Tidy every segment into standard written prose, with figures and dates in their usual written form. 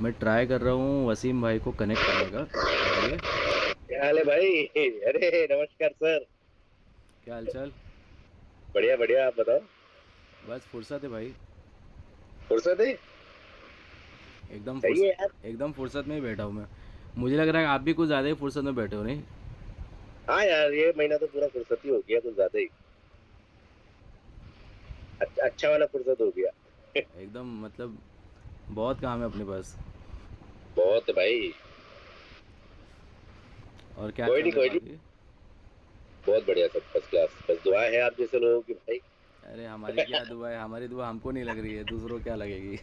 मैं ट्राई कर रहा हूँ वसीम भाई को कनेक्ट करने का। बताइए। क्या हाल है भाई? अरे नमस्कार सर। क्या हालचाल। बढ़िया बढ़िया, आप बताओ। बस फुर्सत है भाई। फुर्सत है? एकदम सही है फुर्सत यार। एकदम फुर्सत में ही बैठा हूँ मैं। मुझे लग रहा है आप भी कुछ ज़्यादा ही फुर्सत में बैठे हो नहीं। हाँ यार, ये महीना तो पूरा फुर्सत ही हो गया, कुछ ज्यादा ही। अच्छा वाला फुर्सत हो गया। एकदम मतलब बहुत काम है अपने पास। बहुत है भाई। और क्या कोई चल नहीं रहा है कोई नहीं। बाकी। बहुत बढ़िया, सब फर्स्ट क्लास। बस दुआ है आप जैसे लोगों की भाई। अरे हमारी क्या दुआ है, हमारी दुआ हमको नहीं लग रही है, दूसरों को क्या लगेगी।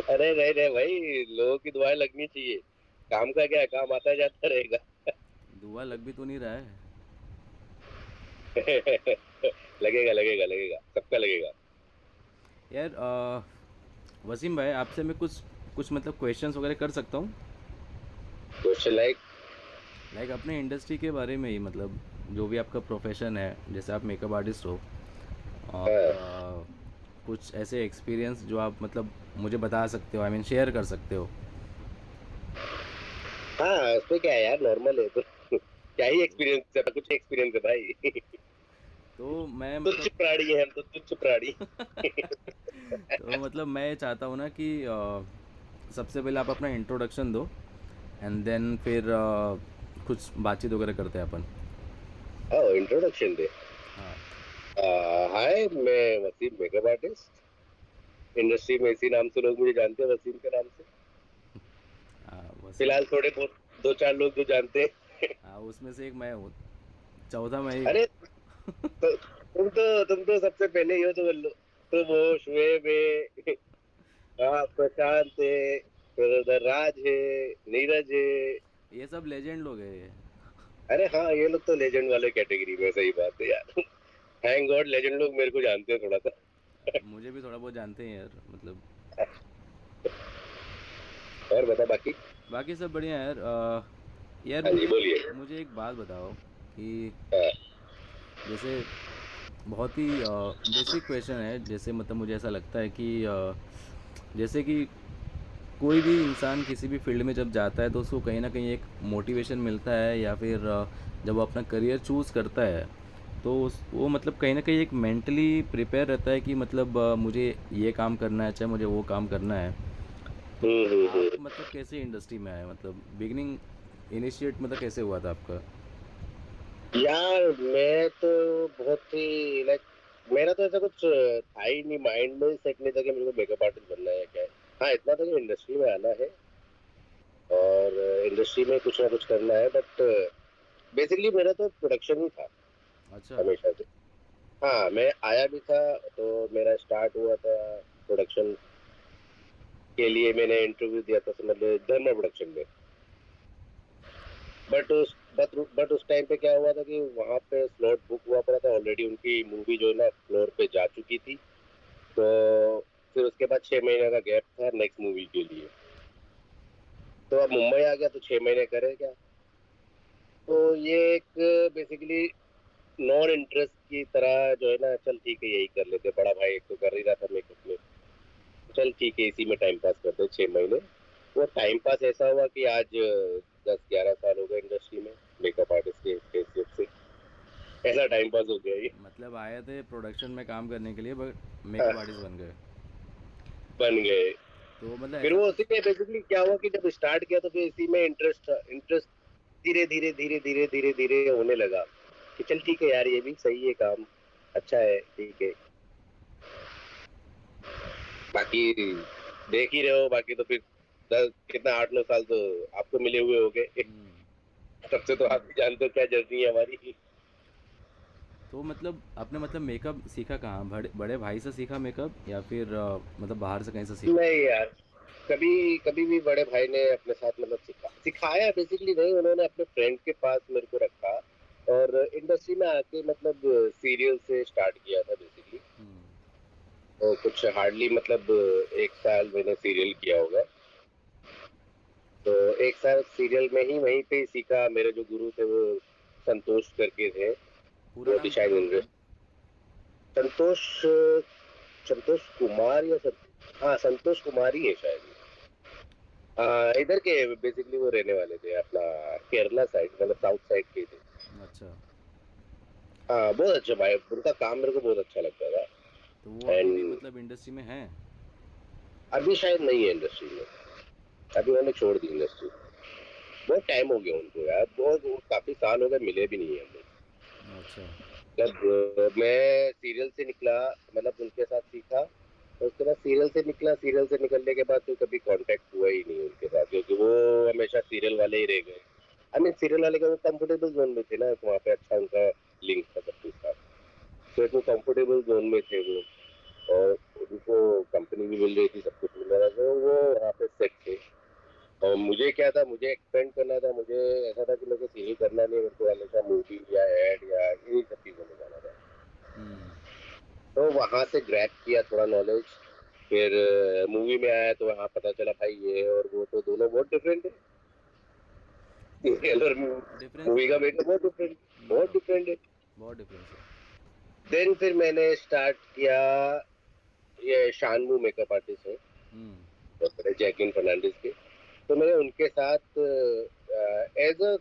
अरे नहीं नहीं भाई, लोगों की दुआएं लगनी चाहिए। काम का क्या है, काम आता जाता रहेगा। दुआ लग भी तो नहीं रहा है। लगेगा लगेगा लगेगा, सबका लगेगा। यार वसीम भाई आपसे मैं कुछ कुछ मतलब क्वेश्चंस वगैरह कर सकता हूँ। Question like? लाइक अपने इंडस्ट्री के बारे में ही, मतलब जो भी आपका प्रोफेशन है, जैसे आप मेकअप आर्टिस्ट हो। और कुछ ऐसे एक्सपीरियंस जो आप मतलब मुझे बता सकते हो, आई मीन शेयर कर सकते हो। हाँ, उसमें क्या है यार, नॉर्मल है तो। क्या ही एक्सपीरियंस है, कुछ एक्सपीरियंस है भाई। तो मैं तुच्छ मतलब प्राणी है हम तो, तुच्छ प्राणी। तो मतलब मैं ये चाहता हूँ ना कि सबसे पहले आप अपना इंट्रोडक्शन दो, एंड देन फिर कुछ बातचीत वगैरह करते हैं अपन। ओह, इंट्रोडक्शन दे। हाँ। हाय, मैं वसीम, मेकअप आर्टिस्ट। इंडस्ट्री में इसी नाम से लोग मुझे जानते हैं, वसीम के नाम से। वसीम। फिलहाल थोड़े बहुत दो चार लोग जो जानते हैं। हाँ, उसमें से एक मैं हूँ। चौथा मैं ही हूँ। अरे तुम तो सबसे पहले ही हो, तो बोलो। तुम हो, शुएब है। हाँ, प्रशांत है। फिर उधर राज है। नीरज है। ये सब लेजेंड लोग हैं ये। अरे हाँ, ये लोग तो लेजेंड वाले कैटेगरी में, सही बात है यार। थैंक गॉड, लेजेंड लोग मेरे को जानते हैं थोड़ा सा। मुझे भी थोड़ा बहुत जानते हैं यार, मतलब। और बता बाकी। बाकी सब बढ़िया है यार। यार हाँ जी, मुझे बोलिए। मुझे एक बात बताओ कि हाँ। जैसे बहुत ही बेसिक क्वेश्चन है, जैसे मतलब मुझे ऐसा लगता है कि जैसे कि कोई भी इंसान किसी भी फील्ड में जब जाता है तो उसको कहीं ना कहीं एक मोटिवेशन मिलता है, या फिर जब वो अपना करियर चूज़ करता है तो वो मतलब कहीं ना कहीं एक मेंटली प्रिपेयर रहता है कि मतलब मुझे ये काम करना है, चाहे मुझे वो काम करना है। तो आप हम्म। मतलब कैसे इंडस्ट्री में आए, मतलब बिगनिंग इनिशिएट मतलब कैसे हुआ था आपका। यार मैं तो बहुत ही लाइक, मेरा तो ऐसा कुछ था ही नहीं, माइंड में सेट नहीं था कि मेरे को मेकअप आर्टिस्ट बनना है क्या है। हाँ, इतना था कि इंडस्ट्री में आना है और इंडस्ट्री में कुछ ना कुछ करना है, बट बेसिकली मेरा तो प्रोडक्शन ही था अच्छा। हमेशा से। हाँ, मैं आया भी था, तो मेरा स्टार्ट हुआ था प्रोडक्शन के लिए। मैंने इंटरव्यू दिया था, समझ लो, धर्मा प्रोडक्शन में। बट उस टाइम पे क्या हुआ था कि वहां पे स्लॉट बुक हुआ पड़ा था ऑलरेडी, उनकी मूवी जो है ना फ्लोर पे जा चुकी थी। तो फिर उसके बाद 6 महीने का गैप था नेक्स्ट मूवी के लिए। तो अब मुंबई आ गया, तो 6 महीने करे क्या। तो ये एक बेसिकली नॉन इंटरेस्ट की तरह जो है ना, चल ठीक है यही कर लेते, बड़ा भाई एक तो कर ही रहा था मेकअप में। चल ठीक है, इसी में टाइम पास करते 6 महीने। वो टाइम पास ऐसा हुआ कि आज 10-11 साल हो गए इंडस्ट्री में, मेकअप आर्टिस्ट के हैसियत से। ऐसा टाइम पास हो गया ये। मतलब आए थे प्रोडक्शन में काम करने के लिए, बट हाँ, मेकअप आर्टिस्ट बन गए। बन गए। तो मतलब फिर ऐसा वो कुछ। उसी में बेसिकली क्या हुआ कि जब स्टार्ट किया तो फिर इसी में इंटरेस्ट धीरे धीरे धीरे धीरे धीरे धीरे होने लगा कि चल ठीक है यार, ये भी सही है काम, अच्छा है, ठीक है। बाकी देख ही रहे हो, बाकी तो फिर 8-9 साल तो आपको मिले हुए हो गए। तब से तो आप भी जानते हो क्या जर्नी है हमारी। तो मतलब आपने मतलब मेकअप सीखा कहाँ, बड़े बड़े भाई से सीखा मेकअप, या फिर मतलब बाहर से कहीं से सीखा। नहीं यार, कभी कभी भी बड़े भाई ने अपने साथ मतलब सिखाया बेसिकली नहीं, उन्होंने अपने फ्रेंड के पास मेरे को रखा। और इंडस्ट्री में आके मतलब सीरियल से स्टार्ट किया था बेसिकली। तो कुछ हार्डली मतलब 1 साल मैंने सीरियल किया होगा। तो 1 साल सीरियल में ही वहीं पे ही सीखा। मेरे जो गुरु थे वो संतोष करके थे। पूरा वो नाम क्या डिशाइन था उनका। इंडस्ट्री। संतोष, संतोष कुमार या सर, हाँ, संतोष कुमार ही है शायद। इधर के बेसिकली वो रहने वाले थे अपना, केरला साइड मतलब साउथ साइड के थे। अच्छा। हाँ, बहुत अच्छा भाई, उनका काम मेरे को बहुत अच्छा लगता था। तो वो अभी भी एंड मतलब इंडस्ट्री में हैं? अभी शायद नहीं है इंडस्ट्री में, अभी उन्होंने छोड़ दी इंडस्ट्री। बहुत टाइम हो गया उनको यार, बहुत वो काफी साल हो गए, मिले भी नहीं है हम लोग। अच्छा। जब मैं सीरियल से निकला, मतलब उनके साथ सीखा, तो उसके बाद सीरियल से निकला, सीरियल से निकलने के बाद तो कभी कांटेक्ट हुआ ही नहीं उनके साथ, क्योंकि वो हमेशा सीरियल वाले ही रह गए। आई मीन सीरियल वाले का वो कंफर्टेबल जोन में थे ना, तो वहाँ पे अच्छा उनका लिंक था सबके साथ, तो इतने कंफर्टेबल जोन में थे वो। और उनको कंपनी भी मिल रही थी, सब कुछ मिल रहा था, तो वो वहाँ पे सेट थे। और मुझे क्या था, मुझे एक्सपेंड करना था, मुझे ऐसा था कि मेरे को सीरीज करना नहीं, मेरे को हमेशा मूवी या एड या इन्हीं सब चीजों में जाना था। हम्म। तो वहां से ग्रैब किया थोड़ा नॉलेज। फिर मूवी में आया तो वहाँ पता चला भाई ये और वो तो दोनों बहुत डिफरेंट है। सीरियल और डिफरेंस तो मूवी का है। मेकअप बहुत डिफरेंट, बहुत डिफरेंट है। बहुत डिफरेंस है। देन फिर मैंने स्टार्ट किया, ये शानवू मेकअप आर्टिस्ट है, हम्म। जैकलिन फर्नांडिस के। तो मैंने उनके साथ एज अ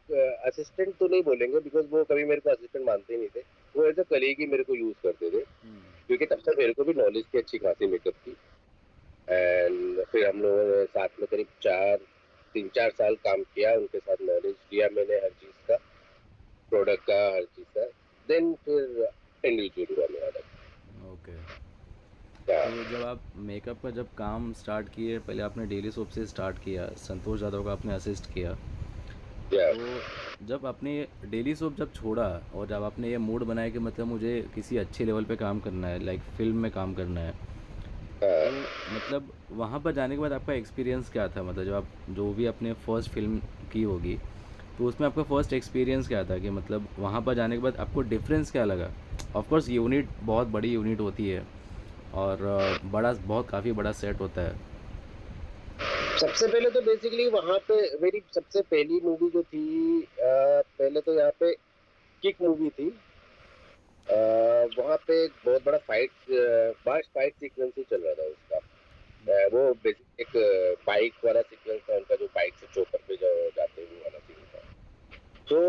असिस्टेंट तो नहीं बोलेंगे, बिकॉज वो कभी मेरे को असिस्टेंट मानते ही नहीं थे। वो एज अ कलीग ही मेरे को यूज करते थे, हम्म। क्योंकि तब तक मेरे को भी नॉलेज थी अच्छी खासी मेकअप की। एंड फिर हम लोगों ने साथ में करीब 3-4 साल काम किया, उनके साथ नॉलेज लिया मैंने हर चीज का, प्रोडक्ट का, हर चीज का। देन फिर इंडिविजुअल हुआ मेरा ओके। क्या। तो जब आप मेकअप का जब काम स्टार्ट किए, पहले आपने डेली सोप से स्टार्ट किया, संतोष यादव का आपने असिस्ट किया। क्या। तो जब आपने डेली सोप जब छोड़ा और जब आपने ये मूड बनाया कि मतलब मुझे किसी अच्छे लेवल पे काम करना है, लाइक फिल्म में काम करना है, तो हाँ। मतलब वहाँ पर जाने के बाद आपका एक्सपीरियंस क्या था? मतलब जब आप जो भी अपने फर्स्ट फिल्म की होगी, तो उसमें आपका फर्स्ट एक्सपीरियंस क्या था कि मतलब वहाँ पर जाने के बाद आपको डिफरेंस क्या लगा? ऑफ कोर्स यूनिट बहुत बड़ी यूनिट होती है और बड़ा बहुत काफ़ी बड़ा सेट होता है। सबसे पहले तो बेसिकली वहां पे मेरी सबसे पहली मूवी जो थी, पहले तो यहाँ पे किक मूवी थी। वहां पे एक बहुत बड़ा फाइट सीक्वेंस ही चल रहा था उसका। वो बेसिक एक बाइक वाला सीक्वेंस था उनका, जो बाइक से चौपर पे जाते हुए वाला सीन था। तो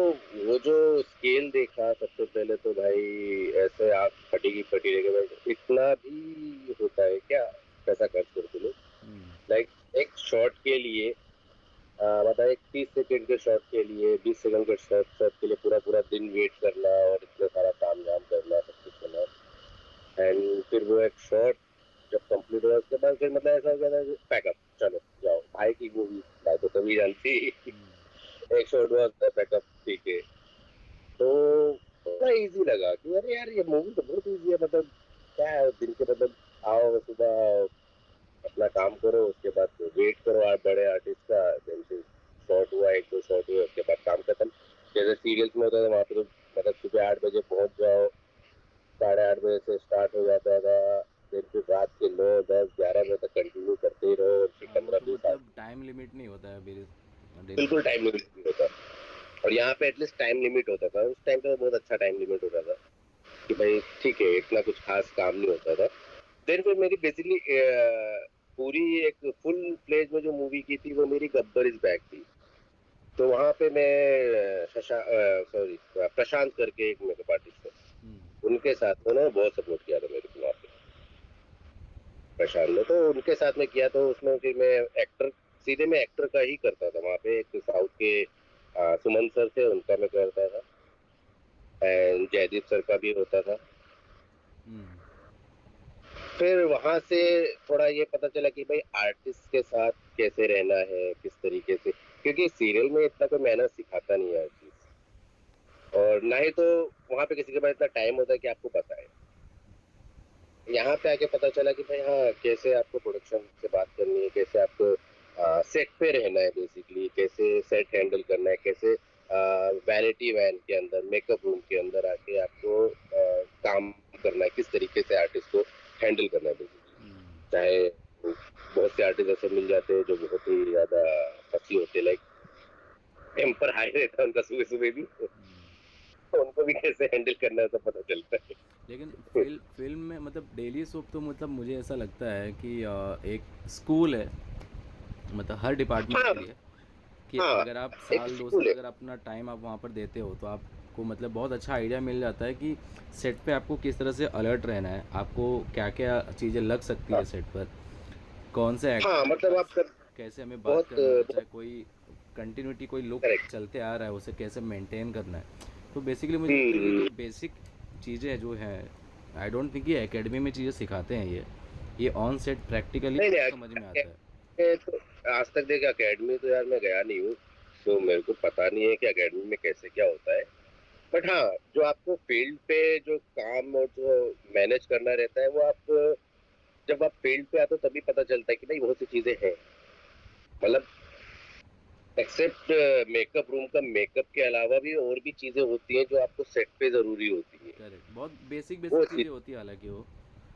वो जो स्केल देखा सबसे पहले तो भाई, ऐसे आग फटी की फटी रह गई भाई, इतना भी होता है क्या पैसा खर्च करते लोग। हम्म। लाइक एक शॉट के लिए, मतलब एक 30 सेकंड के शॉट के लिए, 20 सेकंड के शॉट शॉट के लिए पूरा पूरा दिन वेट करना और इतना सारा काम धाम करना, सब कुछ करना। एंड फिर वो एक शॉट जब कंप्लीट हुआ उसके बाद फिर मतलब ऐसा हो गया था, पैकअप चलो जाओ भाई की मूवी, भाई तो कभी जानती। एक शॉट हुआ उसका पैकअप, ठीक है। तो थोड़ा इजी लगा कि अरे यार ये मूवी तो बहुत इजी है, मतलब क्या है दिन के, मतलब आओ सुबह अपना काम करो, उसके बाद वेट करो आप बड़े आर्टिस्ट का, देन फिर शॉट हुआ, एक दो शॉट हुए, उसके बाद काम खत्म। जैसे सीरियल्स में होता था वहाँ पे तो मतलब सुबह 8 बजे पहुंच जाओ, 8:30 बजे से स्टार्ट हो जाता था, फिर रात के 9, 10, 11 बजे तक कंटिन्यू करते ही रहो, फिर हाँ, वो पंद्रह तो बीस मतलब आदमी। टाइम लिमिट नहीं होता है डेली डेली बिल्कुल सोप का। टाइम लिमिट नहीं होता, और यहाँ पे एटलीस्ट टाइम लिमिट होता था, उस टाइम पे बहुत अच्छा टाइम लिमिट होता था कि भाई ठीक है, इतना कुछ खास काम नहीं होता था। देन फिर मेरी बेसिकली पूरी एक फुल प्लेज में जो मूवी की थी वो मेरी गब्बर इज बैक थी। तो वहां पे मैं सॉरी प्रशांत करके एक मेकअप आर्टिस्ट है, हम्म। उनके साथ उन्होंने बहुत सपोर्ट किया था मेरे को वहाँ पे, प्रशांत ने। तो उनके साथ में किया, तो उसमें फिर मैं एक्टर, सीधे मैं एक्टर का ही करता था वहाँ पे। एक साउथ के सुमन सर थे, उनका मैं करता था, एंड जयदीप सर का भी होता था। हम्म। फिर वहां से थोड़ा ये पता चला कि भाई आर्टिस्ट के साथ कैसे रहना है, किस तरीके से, क्योंकि सीरियल में इतना कोई मेहनत सिखाता नहीं है हर चीज, और ना ही तो वहां पे किसी के पास इतना टाइम होता है कि आपको बताए। यहाँ पे आके पता चला कि भाई हाँ, कैसे आपको प्रोडक्शन से बात करनी है, कैसे आपको सेट पे रहना है, बेसिकली कैसे सेट हैंडल करना है, कैसे वैनिटी वैन के अंदर, मेकअप रूम के अंदर आके आपको काम करना है, किस तरीके से आर्टिस्ट को हैंडल करना है बेसिकली। हम्म। चाहे बहुत से आर्टिस्ट ऐसे मिल जाते हैं जो बहुत ही ज्यादा फसी होते, लाइक टेम्पर हाई रहता है उनका सुबह सुबह भी, तो उनको भी कैसे हैंडल करना है सब पता चलता है। लेकिन फ़िल्म में मतलब डेली सोप तो मतलब मुझे ऐसा लगता है कि एक स्कूल है, मतलब हर डिपार्टमेंट हाँ, के लिए, कि हाँ, अगर आप एक साल 2 स्कूल साल है। अगर अपना टाइम आप वहाँ पर देते हो तो आपको मतलब बहुत अच्छा आइडिया मिल जाता है कि सेट पे आपको किस तरह से अलर्ट रहना है, आपको क्या-क्या चीज़ें लग सकती हाँ, है सेट पर, कौन से हाँ, एक्टर के मतलब साथ आप कर कैसे हमें बात बहुत करना है, चाहे कोई कंटिन्यूटी कोई लुक करेक्ट। चलते आ रहा है उसे कैसे मेंटेन करना है। तो बेसिकली मुझे लगता है ये हुँ, जो बेसिक चीज़ें जो हैं, आई डोंट थिंक ये एकेडमी में चीज़ें सिखाते हैं, ये ऑन सेट प्रैक्टिकली नहीं, आपको नहीं, समझ में आता है। तो आज तक देखिए अकेडमी तो यार मैं गया नहीं हूँ, तो मेरे को पता नहीं है कि अकेडमी में कैसे क्या होता है। बट हाँ, जो आपको फील्ड पे जो काम और जो मैनेज करना रहता है, वो आप जब आप फील्ड पे आते हो तभी पता चलता है कि भाई बहुत सी चीज़ें हैं। मतलब एक्सेप्ट मेकअप रूम का मेकअप के अलावा भी और भी चीज़ें होती हैं जो आपको सेट पे ज़रूरी होती हैं। करेक्ट, बहुत बेसिक वो बेसिक चीज़ चीज़ें होती है हालांकि वो।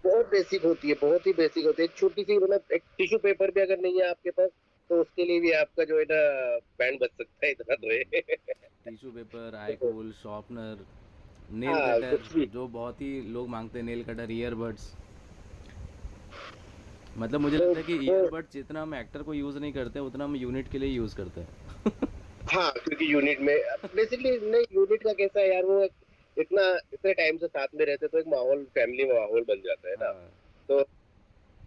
बहुत बेसिक होती है, बहुत ही बेसिक होती है। एक छोटी-सी मतलब एक टिश्यू पेपर भी अगर नहीं है आपके पास, तो उसके लिए भी आपका जो है ना बैंड बज सकता है, इतना तो है। टिश्यू पेपर, आईकोल, शॉर्पनर, नेल हाँ, कटर, कुछ भी। जो बहुत ही लोग मांगते हैं, नेल कटर, ईयरबड्स। मतलब मुझे तो लगता है कि वो ईयरबड्स जितना हम एक्टर को यूज़ नहीं करते उतना हम यूनिट के लिए यूज़ करते हैं। हाँ, क्योंकि यूनिट में बेसिकली नहीं, यूनिट का कैसा है यार, वो इतना इतने टाइम से साथ में रहते तो एक माहौल, फैमिली माहौल बन जाता है ना। हाँ। तो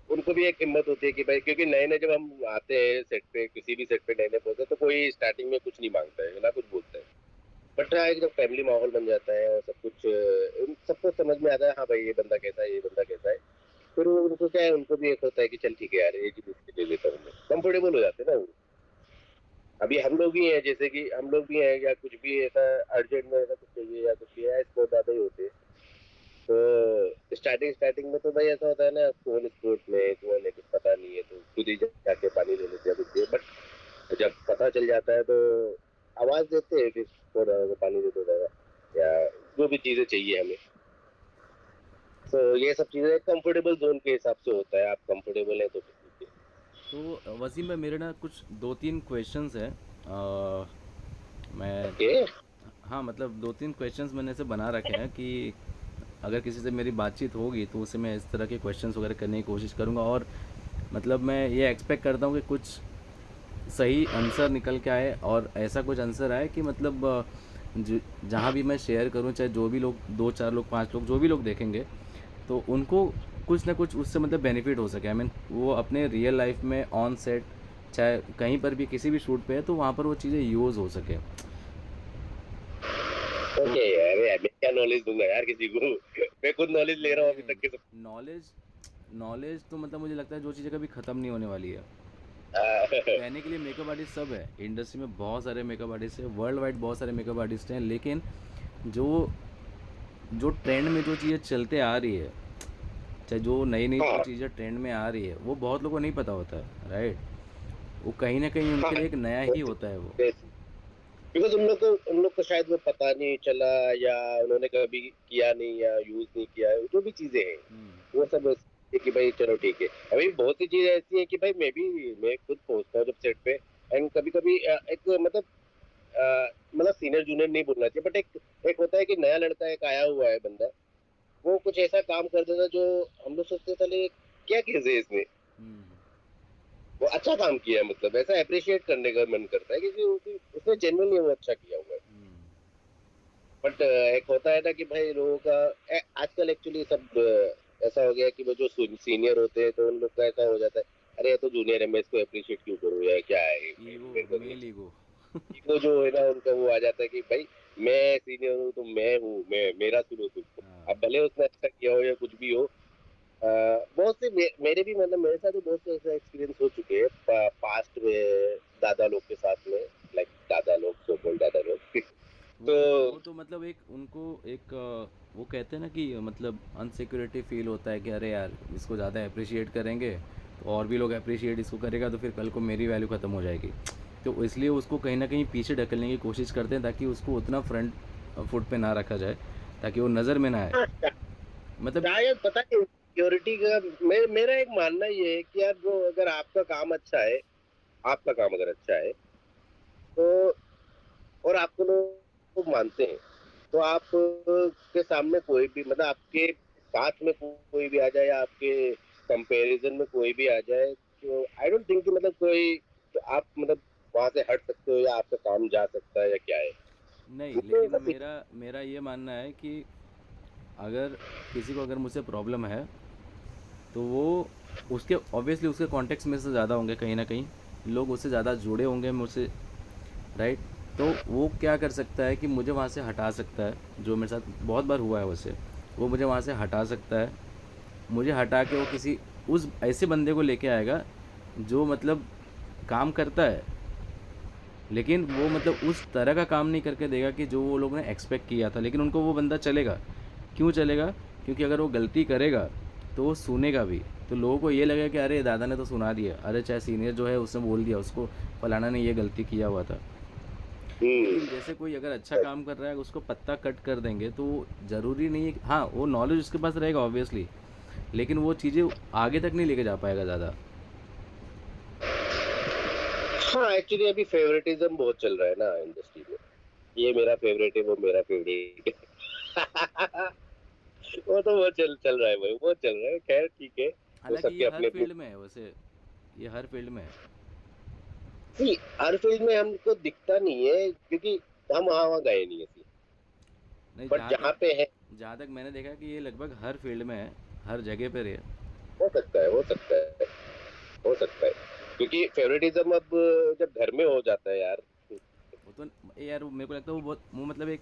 उनको भी एक हिम्मत होती है कि भाई, क्योंकि नए-नए जब हम आते हैं सेट पे, किसी भी सेट पे नए-नए पहुँचते हैं, तो कोई स्टार्टिंग में कुछ नहीं माँगता है, ना कुछ बोलता है। बट हाँ, एक जब फैमिली माहौल बन जाता है और सब कुछ सबको समझ में आता है, हाँ भाई ये बंदा कैसा है, ये बंदा कैसा है। फिर वो उनको क्या है, उनको भी एक होता है कि चल ठीक है यार, एक ही दूसरे ले लेता हूँ मैं। कंफर्टेबल हो जाते हैं ना वो। अभी हम लोग भी हैं, जैसे कि हम लोग भी हैं, या कुछ भी ऐसा अर्जेंट में ऐसा कुछ चाहिए या कुछ चाहिए, स्पोर्ट ज़्यादा ही होते हैं। तो स्टार्टिंग स्टार्टिंग में तो भाई ऐसा होता है ना, कौन स्पोर्ट में कौन है, कुछ पता नहीं है, तो खुद ही जाके पानी ले लेते हैं कुछ भी। बट जब पता चल जाता है तो आवाज देते हैं, फिर थोड़ा पानी दे दो दादा, या जो भी चीजें चाहिए हमें। तो ये सब चीजें कंफर्टेबल जोन के हिसाब से होता है, आप कंफर्टेबल है तो फिर ठीक है। तो वसीम भाई, मेरे ना कुछ 2-3 क्वेश्चंस हैं। मैं, ओके। हाँ मतलब 2-3 क्वेश्चंस मैंने ऐसे बना रखे हैं कि अगर किसी से मेरी बातचीत होगी तो उसे मैं इस तरह के क्वेश्चंस वगैरह करने की कोशिश करूँगा, और मतलब मैं ये एक्सपेक्ट करता हूँ कि कुछ सही आंसर निकल के आए, और ऐसा कुछ आंसर आए कि मतलब जहाँ भी मैं शेयर करूँ, चाहे जो भी लोग, 2-4 लोग, 5 लोग, जो भी लोग देखेंगे, तो उनको कुछ ना कुछ उससे मतलब बेनिफिट हो सके। आई मीन वो अपने रियल लाइफ में ऑन सेट, चाहे कहीं पर भी किसी भी शूट पे है, तो वहाँ पर वो चीज़ें यूज़ हो सके। तो ओके यार, मैं क्या नॉलेज दूंगा यार किसी को। मैं खुद नॉलेज ले रहा हूँ नहीं अभी नहीं, तक के सब। नॉलेज, नॉलेज तो मतलब मुझे लगता है जो चीज़ें कभी ख़त्म नहीं होने वाली है। हाँ, कहने के लिए मेकअप आर्टिस्ट सब है, इंडस्ट्री में बहुत सारे मेकअप आर्टिस्ट हैं, वर्ल्ड वाइड बहुत सारे मेकअप आर्टिस्ट हैं, लेकिन जो जो ट्रेंड में जो चीज़ें चलते आ रही है, चाहे जो नई नई जो हाँ, चीज़ें ट्रेंड में आ रही है, वो बहुत लोगों को नहीं पता होता है, राइट। वो कहीं ना कहीं हाँ, उनके लिए एक नया ही होता है वो। बिकॉज उन लोग को शायद वो पता नहीं चला, या उन्होंने कभी किया नहीं या यूज नहीं किया है, जो भी चीजें हैं हम्म। वो सब ऐसे है कि भाई चलो ठीक है। अभी बहुत सी चीजें ऐसी हैं कि भाई मैं खुद पहुंचता हूँ जब सेट पे, एंड कभी कभी एक मतलब मतलब सीनियर जूनियर नहीं बोलना चाहिए, बट एक एक होता है कि नया लड़का एक आया हुआ है बंदा, वो कुछ ऐसा काम कर देता जो हम लोग सोचते चले क्या केस है इसमें, हम्म। वो अच्छा काम किया है, मतलब ऐसा अप्रिशिएट करने का मन करता है क्योंकि उसने जेन्युइनली वो अच्छा किया हुआ है। हम्म। बट एक होता है ना कि भाई लोगों का आजकल एक्चुअली सब ऐसा हो गया है कि वो जो सीनियर होते हैं तो उन लोग का ऐसा हो जाता है, अरे ये तो जूनियर है, मैं इसको अप्रिशिएट क्यों करूँ, या क्या है ईगो, मेरे को नहीं मेल ईगो। चाहिए। ईगो जो है ना उनका, वो आ जाता है कि भाई मैं सीनियर हूँ तो मैं हूँ, मैं मेरा सुनो तुम। हाँ। अब भले उसने अच्छा किया हो या कुछ भी हो। बहुत से मेरे भी मतलब मेरे साथ भी बहुत से ऐसे एक्सपीरियंस हो चुके हैं पास्ट में, दादा लोग के साथ में, लाइक दादा लोग, सो कॉल्ड दादा लोग। तो वो तो मतलब एक उनको एक वो कहते हैं ना कि मतलब अनसिक्योरिटी फील होता है कि अरे यार इसको ज़्यादा अप्रिशिएट करेंगे तो और भी लोग अप्रिशिएट इसको करेगा, तो फिर कल को मेरी वैल्यू ख़त्म हो जाएगी। तो इसलिए उसको कहीं ना कहीं पीछे ढकेलने की कोशिश करते हैं ताकि उसको उतना फ्रंट फुट पे ना रखा जाए, ताकि वो नज़र में ना आए। हाँ, मतलब शायद पता नहीं सिक्योरिटी का, मेरा एक मानना ये है कि यार जो अगर आपका काम अच्छा है, आपका काम अगर अच्छा है, तो और आपको लोग मानते हैं, तो आप के सामने कोई भी मतलब आपके साथ में कोई भी आ जाए या आपके कंपैरिजन में कोई भी आ जाए, तो आई डोंट थिंक कि मतलब कोई, तो आप मतलब वहां से हट सकते हो या आपका काम जा सकता है या क्या है। नहीं, मुझे लेकिन ऐसा मेरा मेरा ये मानना है कि अगर किसी को अगर मुझसे प्रॉब्लम है तो वो उसके ऑब्वियसली उसके कॉन्टेक्स्ट में से ज़्यादा होंगे, कहीं ना कहीं लोग उससे ज़्यादा जुड़े होंगे मुझसे, राइट। तो वो क्या कर सकता है कि मुझे वहाँ से हटा सकता है, जो मेरे साथ बहुत बार हुआ है वैसे। वो मुझे वहाँ से हटा सकता है, मुझे हटा के वो किसी उस ऐसे बंदे को लेके आएगा जो मतलब काम करता है, लेकिन वो मतलब उस तरह का काम नहीं करके देगा कि जो वो लोग ने एक्सपेक्ट किया था, लेकिन उनको वो बंदा चलेगा। क्यों चलेगा? क्योंकि अगर वो गलती करेगा तो वो सुनेगा भी। तो लोगों को ये लगेगा कि अरे दादा ने तो सुना दिया, अरे चाहे सीनियर जो है उसने बोल दिया उसको, फलाना ने ये गलती किया हुआ था। हम्म। लेकिन जैसे कोई अगर अच्छा काम कर रहा है उसको पत्ता कट कर देंगे तो ज़रूरी नहीं है हाँ वो नॉलेज उसके पास रहेगा ऑब्वियसली, लेकिन वो चीज़ें आगे तक नहीं लेके जा पाएगा ज़्यादा। हाँ, एक्चुअली अभी फेवरेटिज्म बहुत चल रहा है ना इंडस्ट्री में, ये मेरा फेवरेट है वो मेरा फेवरेट है। वो तो वो चल चल रहा है भाई, वो चल रहा है, खैर ठीक है, वो हालांकि सबके ये हर अपने अपने। फील्ड में है वैसे, ये हर फील्ड में है। नहीं, हर फील्ड में हमको दिखता नहीं है क्योंकि हम वहां वहां गए नहीं ऐसी, नहीं, बट जहाँ पे है जहाँ तक मैंने देखा कि ये लगभग हर फील्ड में है, हर जगह पर है। हो सकता है, हो सकता है, हो सकता है, क्योंकि फेवरेटिज्म अब जब घर में हो जाता है यार, वो तो यार मेरे को लगता है वो बहुत वो मतलब एक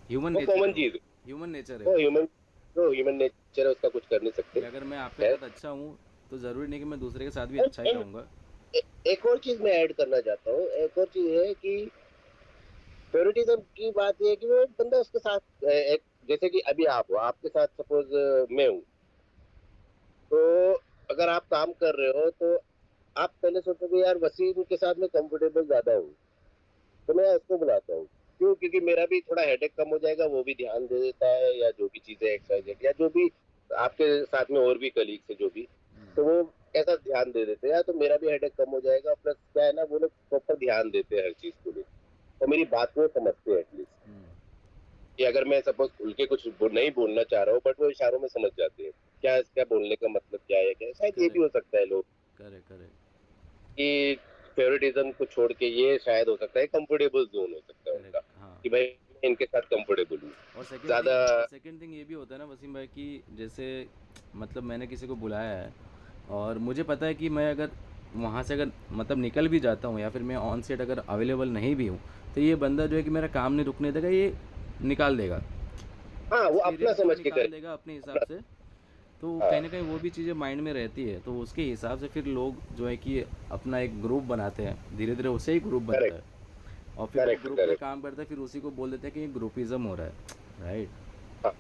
ह्यूमन वो नेचर है, कॉमन वो चीज है, ह्यूमन नेचर है वो वो, ह्यूमन, जो ह्यूमन नेचर है उसका कुछ कर नहीं सकते। कि अगर मैं आपके खैर, साथ अच्छा हूँ तो ज़रूरी नहीं कि मैं दूसरे के साथ भी एंड अच्छा ही एंड रहूँगा। एक और चीज मैं ऐड करना चाहता हूँ, एक और चीज है कि फेवरेटिज्म की बात ये है कि वो एक बंदा उसके साथ एक, जैसे कि अभी आप हो, आपके साथ सपोज मैं हूँ, तो अगर आप काम कर रहे हो तो आप पहले सोचोगे यार वसीम के साथ मैं कंफर्टेबल ज्यादा हूँ, तो मैं उसको बुलाता हूँ। क्यों? क्योंकि मेरा भी थोड़ा हेडेक कम हो जाएगा, वो भी ध्यान दे देता है या जो भी चीजें एक्सरसाइज या जो भी आपके साथ में और भी कलीग्स है जो भी, तो वो ऐसा ध्यान दे देते हैं, या तो मेरा भी हेडेक कम हो जाएगा, प्लस क्या है ना, वो लोग प्रॉपर ध्यान देते हैं हर चीज को लेकर और मेरी बात को समझते हैं एटलीस्ट, कि अगर मैं सपोज खुल के कुछ नहीं बोलना चाह रहा हूँ बट वो इशारों में समझ जाते हैं क्या इसका बोलने का मतलब क्या है, क्या है। शायद ये भी हो करेक्ट, सकता है लोग करेक्ट, करेक्ट, कि फेवरेटिज्म को छोड़ के ये शायद हो सकता है कंफर्टेबल जोन हो सकता है उनका, करेक्ट, हाँ। कि भाई मैं इनके साथ कंफर्टेबल हूँ ज्यादा। और सेकंड थिंग ये भी होता है ना वसीम भाई कि जैसे मतलब मैंने किसी को बुलाया है और मुझे पता है कि मैं अगर वहाँ से अगर मतलब निकल भी जाता हूँ या फिर मैं ऑन सेट अगर अवेलेबल नहीं भी हूँ, तो ये बंदा जो है कि मेरा काम नहीं रुकने देगा, ये निकाल देगा, हाँ, वो अपना एक्सपीरियंस से वो समझ के निकाल करे देगा अपने हिसाब अपना। से। तो कहीं हाँ, ना कहीं वो भी चीज़ें माइंड में रहती है, तो उसके हिसाब से फिर लोग जो है कि अपना एक ग्रुप बनाते हैं, धीरे धीरे उससे ही ग्रुप बनता करेक्ट, है। और फिर वो करेक्ट, ग्रुप में करेक्ट। काम करता है, फिर उसी को बोल देते हैं कि ये ग्रुपिज़म हो रहा है, राइट। हाँ,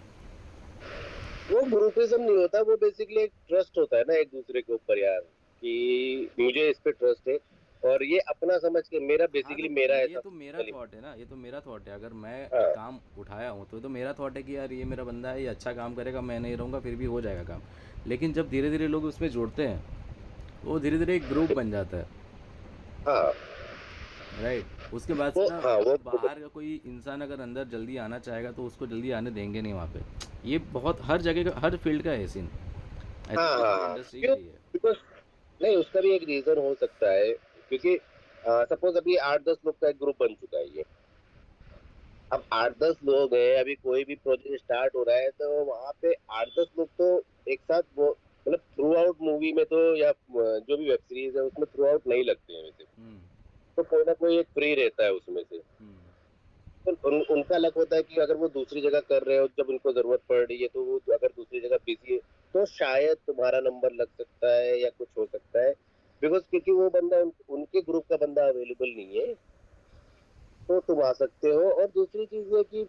वो ग्रुपिज्म नहीं होता, वो बेसिकली एक ट्रस्ट होता है ना एक दूसरे के ऊपर यार, कि मुझे इस पे ट्रस्ट है और ये अपना समझ के, मेरा हाँ, तो बेसिकली मेरा ये ऐसा तो मेरा फीलिंग। थॉट है ना, ये तो मेरा थॉट है, अगर मैं हाँ, काम उठाया हूँ तो ये तो मेरा थॉट है कि यार ये मेरा बंदा है, ये अच्छा काम करेगा, मैं नहीं रहूँगा फिर भी हो जाएगा काम। लेकिन जब धीरे धीरे लोग उसमें जुड़ते हैं, वो धीरे धीरे एक ग्रुप बन जाता है, हाँ, राइट। उसके बाद वो से ना हाँ वो बाहर का कोई इंसान अगर अंदर जल्दी आना चाहेगा तो उसको जल्दी आने देंगे नहीं वहाँ पे। ये बहुत हर जगह का, हर फील्ड का है सीन, ऐसा हाँ, नहीं कि हाँ, सिर्फ हाँ, इंडस्ट्री के क्यों? लिए है। बिकॉज नहीं, उसका भी एक रीजन हो सकता है, क्योंकि सपोज अभी 8-10 लोग का एक ग्रुप बन चुका है ये, अब 8-10 लोग हैं, अभी कोई भी प्रोजेक्ट स्टार्ट हो रहा है तो वहां पे 8-10 लोग तो एक साथ वो मतलब थ्रू आउट मूवी में तो या जो भी वेब सीरीज है उसमें थ्रू आउट नहीं लगते हैं वैसे, हम्म। तो कोई ना कोई एक फ्री रहता है उसमें से। हम्म। तो उनका लग होता है कि अगर वो दूसरी जगह कर रहे हो, जब उनको जरूरत पड़ रही है तो वो अगर दूसरी जगह बिजी है तो शायद तुम्हारा नंबर लग सकता है या कुछ हो सकता है, बिकॉज क्योंकि वो बंदा उनके ग्रुप का बंदा अवेलेबल नहीं है, तो तुम आ सकते हो। और दूसरी चीज ये कि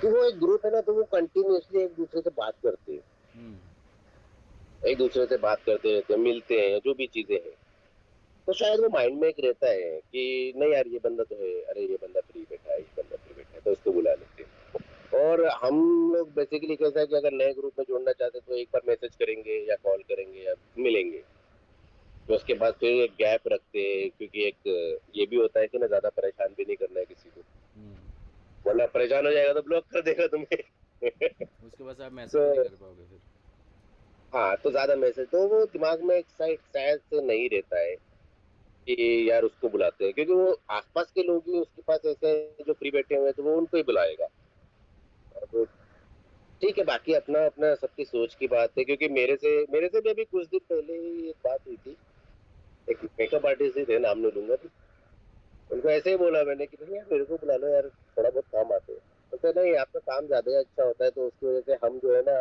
वो एक ग्रुप है ना, तो वो कंटिन्यूअसली एक दूसरे से बात करते हैं, हम्म। एक दूसरे से बात करते रहते हैं, मिलते हैं, जो भी चीजें हैं, तो शायद वो माइंड में एक रहता है कि नहीं यार ये बंदा तो है, अरे ये बंदा फ्री बैठा है, ये बंदा फ्री बैठा है, तो उसको बुला लेते हैं। और हम लोग बेसिकली कैसा है कि अगर नए ग्रुप में जोड़ना चाहते हैं तो एक बार मैसेज करेंगे या कॉल करेंगे या मिलेंगे, तो उसके बाद फिर एक गैप रखते हैं, क्योंकि एक ये भी होता है कि ना ज्यादा परेशान भी नहीं करना है किसी को, हम्म। वरना परेशान हो जाएगा तो ब्लॉक कर देगा तुम्हें। उसके बाद आप मैसेज भी नहीं तो कर पाओगे फिर। हाँ, तो ज्यादा मैसेज तो वो दिमाग में एक साइड शायद से नहीं रहता है कि यार उसको बुलाते हैं, क्योंकि वो आसपास के लोग ही उसके पास ऐसे हैं जो फ्री बैठे हुए हैं, तो वो उनको ही बुलाएगा। अब ठीक है, बाकी अपना अपना सबकी सोच की बात है, क्योंकि मेरे से भी अभी कुछ दिन पहले ही एक बात हुई थी। एक मेकअप आर्टिस्ट ही थे, नाम नहीं लूंगा, तो उनको ऐसे ही बोला मैंने कि भैया मेरे को बुला लो यार, थोड़ा बहुत काम आते हैं। तो कहते नहीं, आपका काम ज्यादा ही अच्छा होता है, तो उसकी वजह से हम जो है ना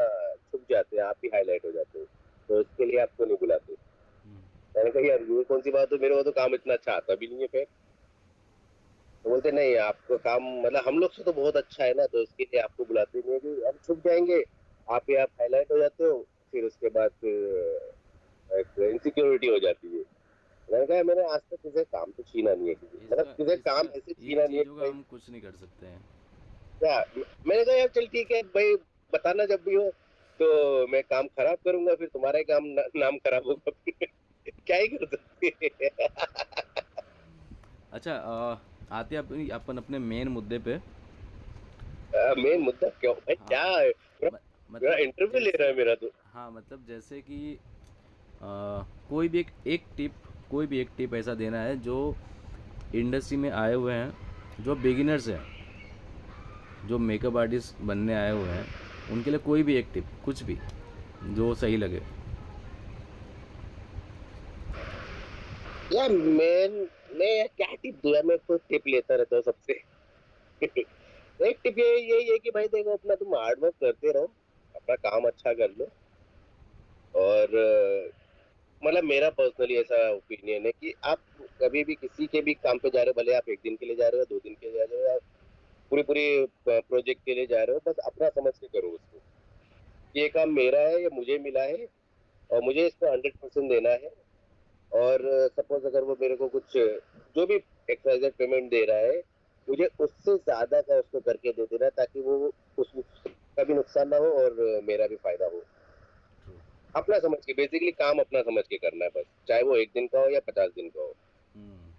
छुप जाते हैं, आप ही हाईलाइट हो जाते हो, तो इसके लिए आपको नहीं बुलाते। हम्म। मैंने कहा यार ये कौन सी बात है, मेरे को तो काम इतना अच्छा आता भी नहीं है फिर। तो बोलते नहीं, आपका काम मतलब हम लोग से तो बहुत अच्छा है ना, तो इसके लिए आपको बुलाते नहीं है, कि हम छुप जाएंगे, आप हाईलाइट हो जाते हो, फिर उसके बाद फिर एक इनसिक्योरिटी हो जाती है। मैंने कहा मैंने आज तक किसी काम तो छीना नहीं है, किसी मतलब इसका किसी काम इसका ऐसे इन छीना नहीं है चीज़ों कि का भाई हम कुछ नहीं कर सकते हैं। क्या। मैंने कहा यार चल ठीक है भाई, बताना जब भी हो, तो मैं काम खराब करूंगा, फिर तुम्हारा ही काम नाम खराब होगा। क्या ही कर सकते हैं। अच्छा, आते अपनी अपन अपने मेन मुद्दे पे। तो मेन मुद्दा क्यों भाई, क्या हाँ, है पूरा, पूरा मतलब इंटरव्यू ले रहा जैसे, है मेरा तो। हाँ मतलब जैसे कि कोई भी एक टिप, कोई भी एक टिप ऐसा देना है जो इंडस्ट्री में आए हुए हैं, जो बिगिनर्स हैं, जो मेकअप आर्टिस्ट बनने आए हुए हैं, उनके लिए कोई भी एक टिप, कुछ भी जो सही लगे। यार मैं यार क्या टिप दूं यार, मैं तो टिप लेता रहता हूँ सबसे। एक टिप ये कि भाई देखो, अपना तुम हार्ड वर्क करते रहो, अपना काम अच्छा कर लो, और मतलब मेरा पर्सनली ऐसा ओपिनियन है कि आप कभी भी किसी के भी काम पे जा रहे हो, भले आप एक दिन के लिए जा रहे हो, 2 दिन के लिए जा रहे हो, या पूरी पूरी प्रोजेक्ट के लिए जा रहे हो, बस अपना समझ के करो उसको। ये काम मेरा है, ये मुझे मिला है, और मुझे इस पर 100% देना है। और सपोज अगर वो मेरे को कुछ जो भी एक्सवाइजेड पेमेंट दे रहा है, मुझे उससे ज्यादा का उसको करके दे देना, ताकि वो उसका भी नुकसान ना हो और मेरा भी फायदा हो। ट्रू। अपना समझ के, बेसिकली काम अपना समझ के करना है बस, चाहे वो एक दिन का हो या 50 दिन का हो। हम्म।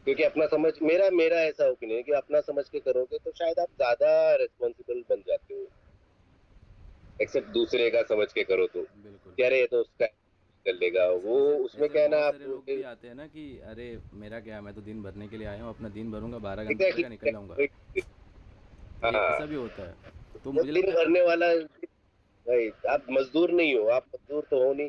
क्योंकि अपना समझ, मेरा मेरा ऐसा ओपिनियन है कि अपना समझ के करोगे तो शायद आप ज्यादा रिस्पॉन्सिबल बन जाते हो, एक्सेप्ट दूसरे का समझ के करो तो बिल्कुल। कि अरे ये तो उसका कर लेगा ऐसे वो, ऐसे उसमें ऐसे क्या है ना बहुत आप। सारे लोग भी आते हैं ना कि अरे मेरा क्या, मैं तो दिन भरने के लिए आया हूँ, अपना दिन भरूंगा, 12 घंटे का निकल जाऊंगा। एग्जैक्टली। हाँ, ऐसा भी होता है। तो वो मुझे दिन लगता है भरने वाला भाई, आप मजदूर नहीं हो, आप मजदूर तो हो नहीं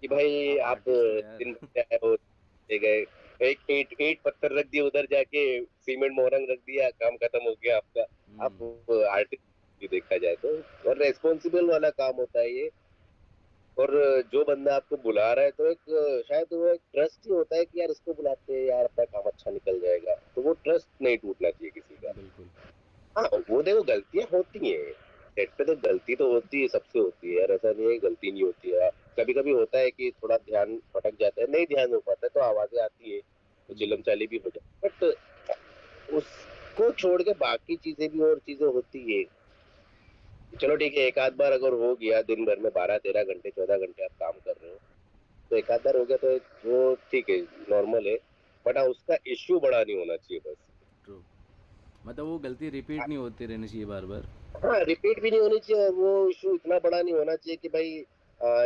कि भाई आप आप आर्टिस्ट हो यार। दिन भर के आए हो, ले गए, एक ईंट ईंट पत्थर रख दिया उधर जाके, सीमेंट मोरंग रख दिया, काम खत्म हो गया आपका। हम्म। आप आर्टिस्ट भी देखा जाए तो, और रेस्पॉन्सिबल वाला काम होता है ये। और जो बंदा आपको बुला रहा है, तो एक शायद वो एक ट्रस्ट ही होता है कि यार इसको बुलाते हैं यार, अपना काम अच्छा निकल जाएगा, तो वो ट्रस्ट नहीं टूटना चाहिए किसी का। बिल्कुल। हाँ, वो देखो गलतियां होती हैं, सेट पे तो गलती तो होती है, सबसे होती है यार, ऐसा नहीं है गलती नहीं होती है। कभी कभी होता है कि थोड़ा ध्यान भटक जाता है, नहीं ध्यान हो पाता है, तो आवाजें आती है, तो चिल्लम चाली भी हो जाती है, बट उसको छोड़ के बाकी चीजें भी और चीजें होती है। चलो ठीक है, एक आध बार अगर हो गया, दिन भर में 12 13 घंटे 14 घंटे आप काम कर रहे हो, तो एक आध बार हो गया तो वो ठीक है, नॉर्मल है। बट हाँ, उसका इश्यू बड़ा नहीं होना चाहिए बस। ट्रू। मतलब वो गलती रिपीट नहीं होती रहनी चाहिए बार बार। हाँ, रिपीट भी नहीं होनी चाहिए, और वो इशू इतना बड़ा नहीं होना चाहिए कि भाई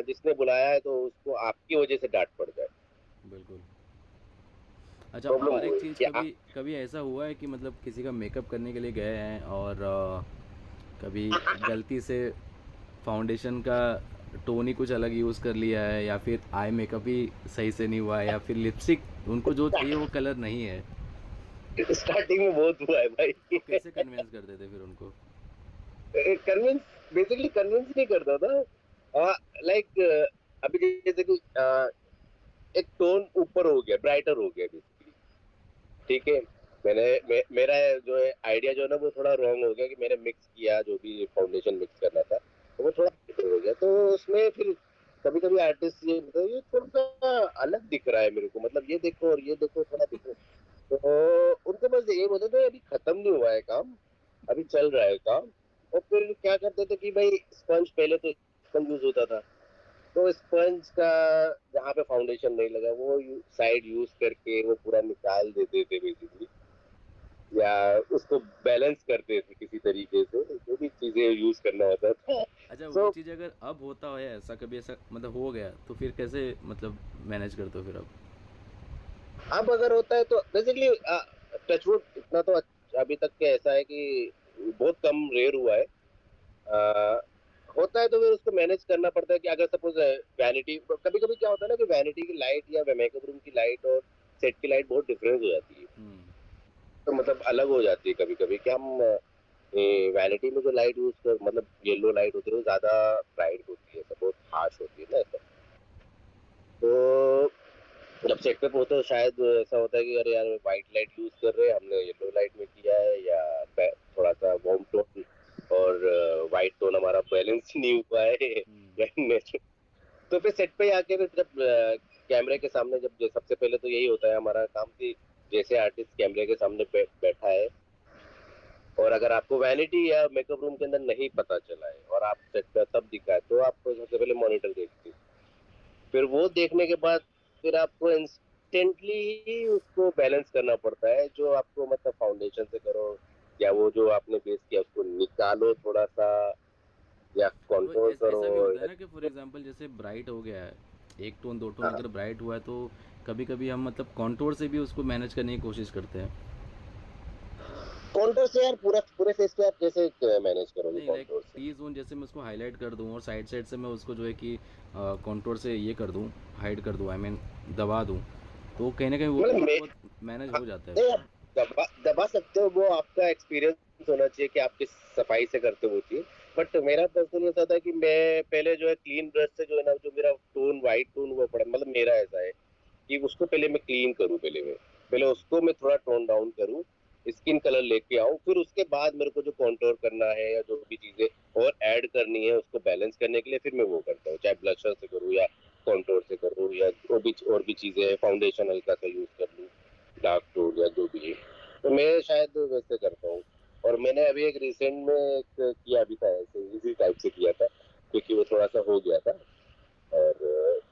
जिसने बुलाया है तो उसको आपकी वजह से डांट पड़ जाए। बिल्कुल। अच्छा, प्रॉब्लम और वो एक है चीज़, कि आप कभी कभी ऐसा हुआ है कि मतलब किसी का मेकअप करने के लिए गए हैं और कभी गलती से फाउंडेशन का टोन ही कुछ अलग यूज़ कर लिया है, या फिर आई मेकअप ही सही से नहीं हुआ है, या फिर लिपस्टिक उनको जो चाहिए वो कलर नहीं है, स्टार्टिंग में बहुत हुआ है भाई। तो कैसे कन्विंस करते थे फिर उनको? कन्विंस, बेसिकली कन्विंस नहीं करता था, लाइक अभी जैसे कि एक टोन ऊपर हो गया, ब्राइटर हो गया बेसिकली, ठीक है। मेरा जो है आइडिया जो है ना, वो थोड़ा रॉन्ग हो गया, कि मैंने मिक्स किया जो भी फाउंडेशन मिक्स करना था, तो वो थोड़ा better हो गया, तो उसमें फिर कभी कभी आर्टिस्ट ये बोलते हैं, ये थोड़ा सा अलग दिख रहा है मेरे को, मतलब ये देखो और ये देखो थोड़ा दिखो, तो उनको बस ये बोलते थे अभी खत्म नहीं हुआ है काम, अभी चल रहा है काम। और फिर क्या करते थे कि भाई स्पंज, पहले तो स्पंज यूज होता था, तो स्पंज का जहाँ पे फाउंडेशन नहीं लगा, वो साइड यूज करके वो पूरा निकाल देते थे बेसिकली। या उसको बैलेंस करते थे किसी तरीके से, जो भी चीजें यूज करना होता था। अच्छा, वो सो चीज़ अगर अब होता है, ऐसा कभी ऐसा मतलब हो गया, तो फिर कैसे मतलब मैनेज करते हो फिर अब? अब अगर होता है तो बेसिकली टचवुड इतना तो अभी तक के ऐसा है कि बहुत कम रेयर हुआ है। अ, होता है तो फिर उसको मैनेज करना पड़ता है कि अगर सपोज वैनिटी, कभी कभी क्या होता है ना कि वैनिटी की लाइट या मेकअप रूम की लाइट और सेट की लाइट बहुत डिफरेंस हो जाती है। हम्म। तो मतलब अलग हो जाती है कभी कभी कि हम वैनिटी में जो लाइट यूज कर, मतलब येलो लाइट होती है वो ज्यादा ब्राइट होती है, सब बहुत हार्श होती है ना ऐसा। तो जब सेट पे पहुंचते तो शायद ऐसा होता है कि अरे यार व्हाइट लाइट यूज कर रहे हैं, हमने येलो लाइट में किया है, या थोड़ा सा वार्म टोन और व्हाइट टोन हमारा बैलेंस नहीं हुआ है। हम्म। या तो फिर सेट पे आके फिर जब कैमरे के सामने, जब सबसे पहले तो यही होता है हमारा काम कि जैसे आर्टिस्ट कैमरे के सामने बैठा है, और अगर आपको वैनिटी या मेकअप रूम के अंदर नहीं पता चला है और आप सेट पे सब दिखा है, तो आपको सबसे पहले मॉनिटर देखते हैं। फिर वो देखने के बाद फिर आपको इंस्टेंटली ही उसको बैलेंस करना पड़ता है, जो आपको मतलब फाउंडेशन से करो या वो जो आपने बेस किया उसको निकालो थोड़ा सा, या तो कंट्रोल करो ऐसा भी होता है या ना कि फॉर एग्जांपल जैसे ब्राइट हो गया है, एक टोन दो टोन अगर ब्राइट हुआ है, तो कभी कभी हम मतलब कॉन्टोर से भी उसको मैनेज करने की कोशिश करते हैं। कॉन्टोर से यार पूरा पूरे फेस पे आप कैसे मैनेज करोगे नहीं, लाइक कॉन्टोर से? टी जोन जैसे मैं उसको हाईलाइट कर दूं और साइड साइड से मैं उसको जो है कि कॉन्टोर से ये कर दूं, हाइड कर दूं, आई मीन दबा दूं, तो कहीं ना कहीं वो मतलब थोड़ा मैं, बहुत मैनेज हाँ, हो जाता है नहीं उससे। आप दबा सकते हो, वो आपका एक्सपीरियंस होना चाहिए कि आप किस सफाई से करते हो वो चीज। बट मेरा पर्सनली ऐसा था कि मैं पहले जो है क्लीन ब्रश से जो है ना, जो मेरा टोन व्हाइट टोन हुआ पड़ा, मतलब मेरा ऐसा है कि उसको पहले मैं क्लीन करूँ, पहले हम्म। उसको मैं थोड़ा टोन डाउन करूँ, स्किन कलर लेके आऊँ, फिर उसके बाद मेरे को जो कॉन्टोर करना है या जो भी चीजें और ऐड करनी है उसको बैलेंस करने के लिए फिर मैं वो करता हूँ, चाहे ब्लशर से करूँ या कॉन्टोर से करूँ, या और भी चीजें फाउंडेशन हल्का सा यूज कर लूँ, डार्क टोन या जो भी है। तो मैं शायद वैसे करता हूँ। और मैंने अभी एक रिसेंट में एक किया भी था, ऐसे इसी टाइप से किया था, क्योंकि वो थोड़ा सा हो गया था, और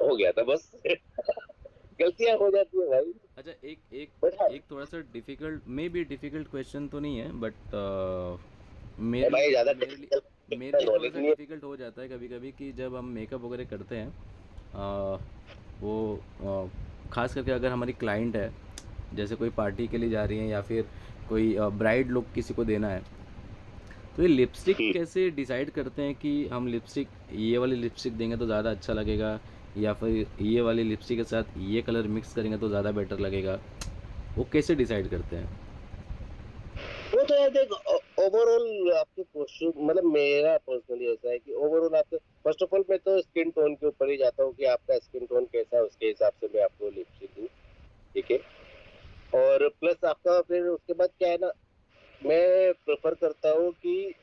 हो गया था बस। गलतियां हो जाती है भाई। अच्छा, एक एक बट हाँ, एक थोड़ा सा difficult, may be difficult question तो नहीं है, बट मैं मेरे भाई लिए ज्यादा मेरे लिए टेक्निकल मेरे लिए थोड़ा नॉलेज सा नहीं है। डिफिकल्ट हो जाता है कभी कभी कि जब हम मेकअप वगैरह करते हैं, अ, वो खास करके अगर हमारी क्लाइंट है, जैसे कोई पार्टी के लिए जा रही है या फिर कोई ब्राइड लुक किसी को देना है, तो ये लिपस्टिक कैसे डिसाइड करते हैं कि हम लिपस्टिक ये वाली लिपस्टिक देंगे तो ज़्यादा अच्छा लगेगा, या फिर ये वाली लिपस्टिक के साथ ये कलर मिक्स करेंगे तो ज़्यादा बेटर लगेगा, वो कैसे डिसाइड करते हैं? वो तो यार देख, ओवरऑल आपके कॉस्ट्यूम, मतलब मेरा पर्सनली ऐसा है कि ओवरऑल आपके, फर्स्ट ऑफ ऑल मैं तो स्किन टोन के ऊपर ही जाता हूँ कि आपका स्किन टोन कैसा है, उसके हिसाब से मैं आपको लिपस्टिक दूँ। ठीक है। और प्लस आपका फिर उसके बाद क्या है ना, मैं प्रेफर करता हूँ कि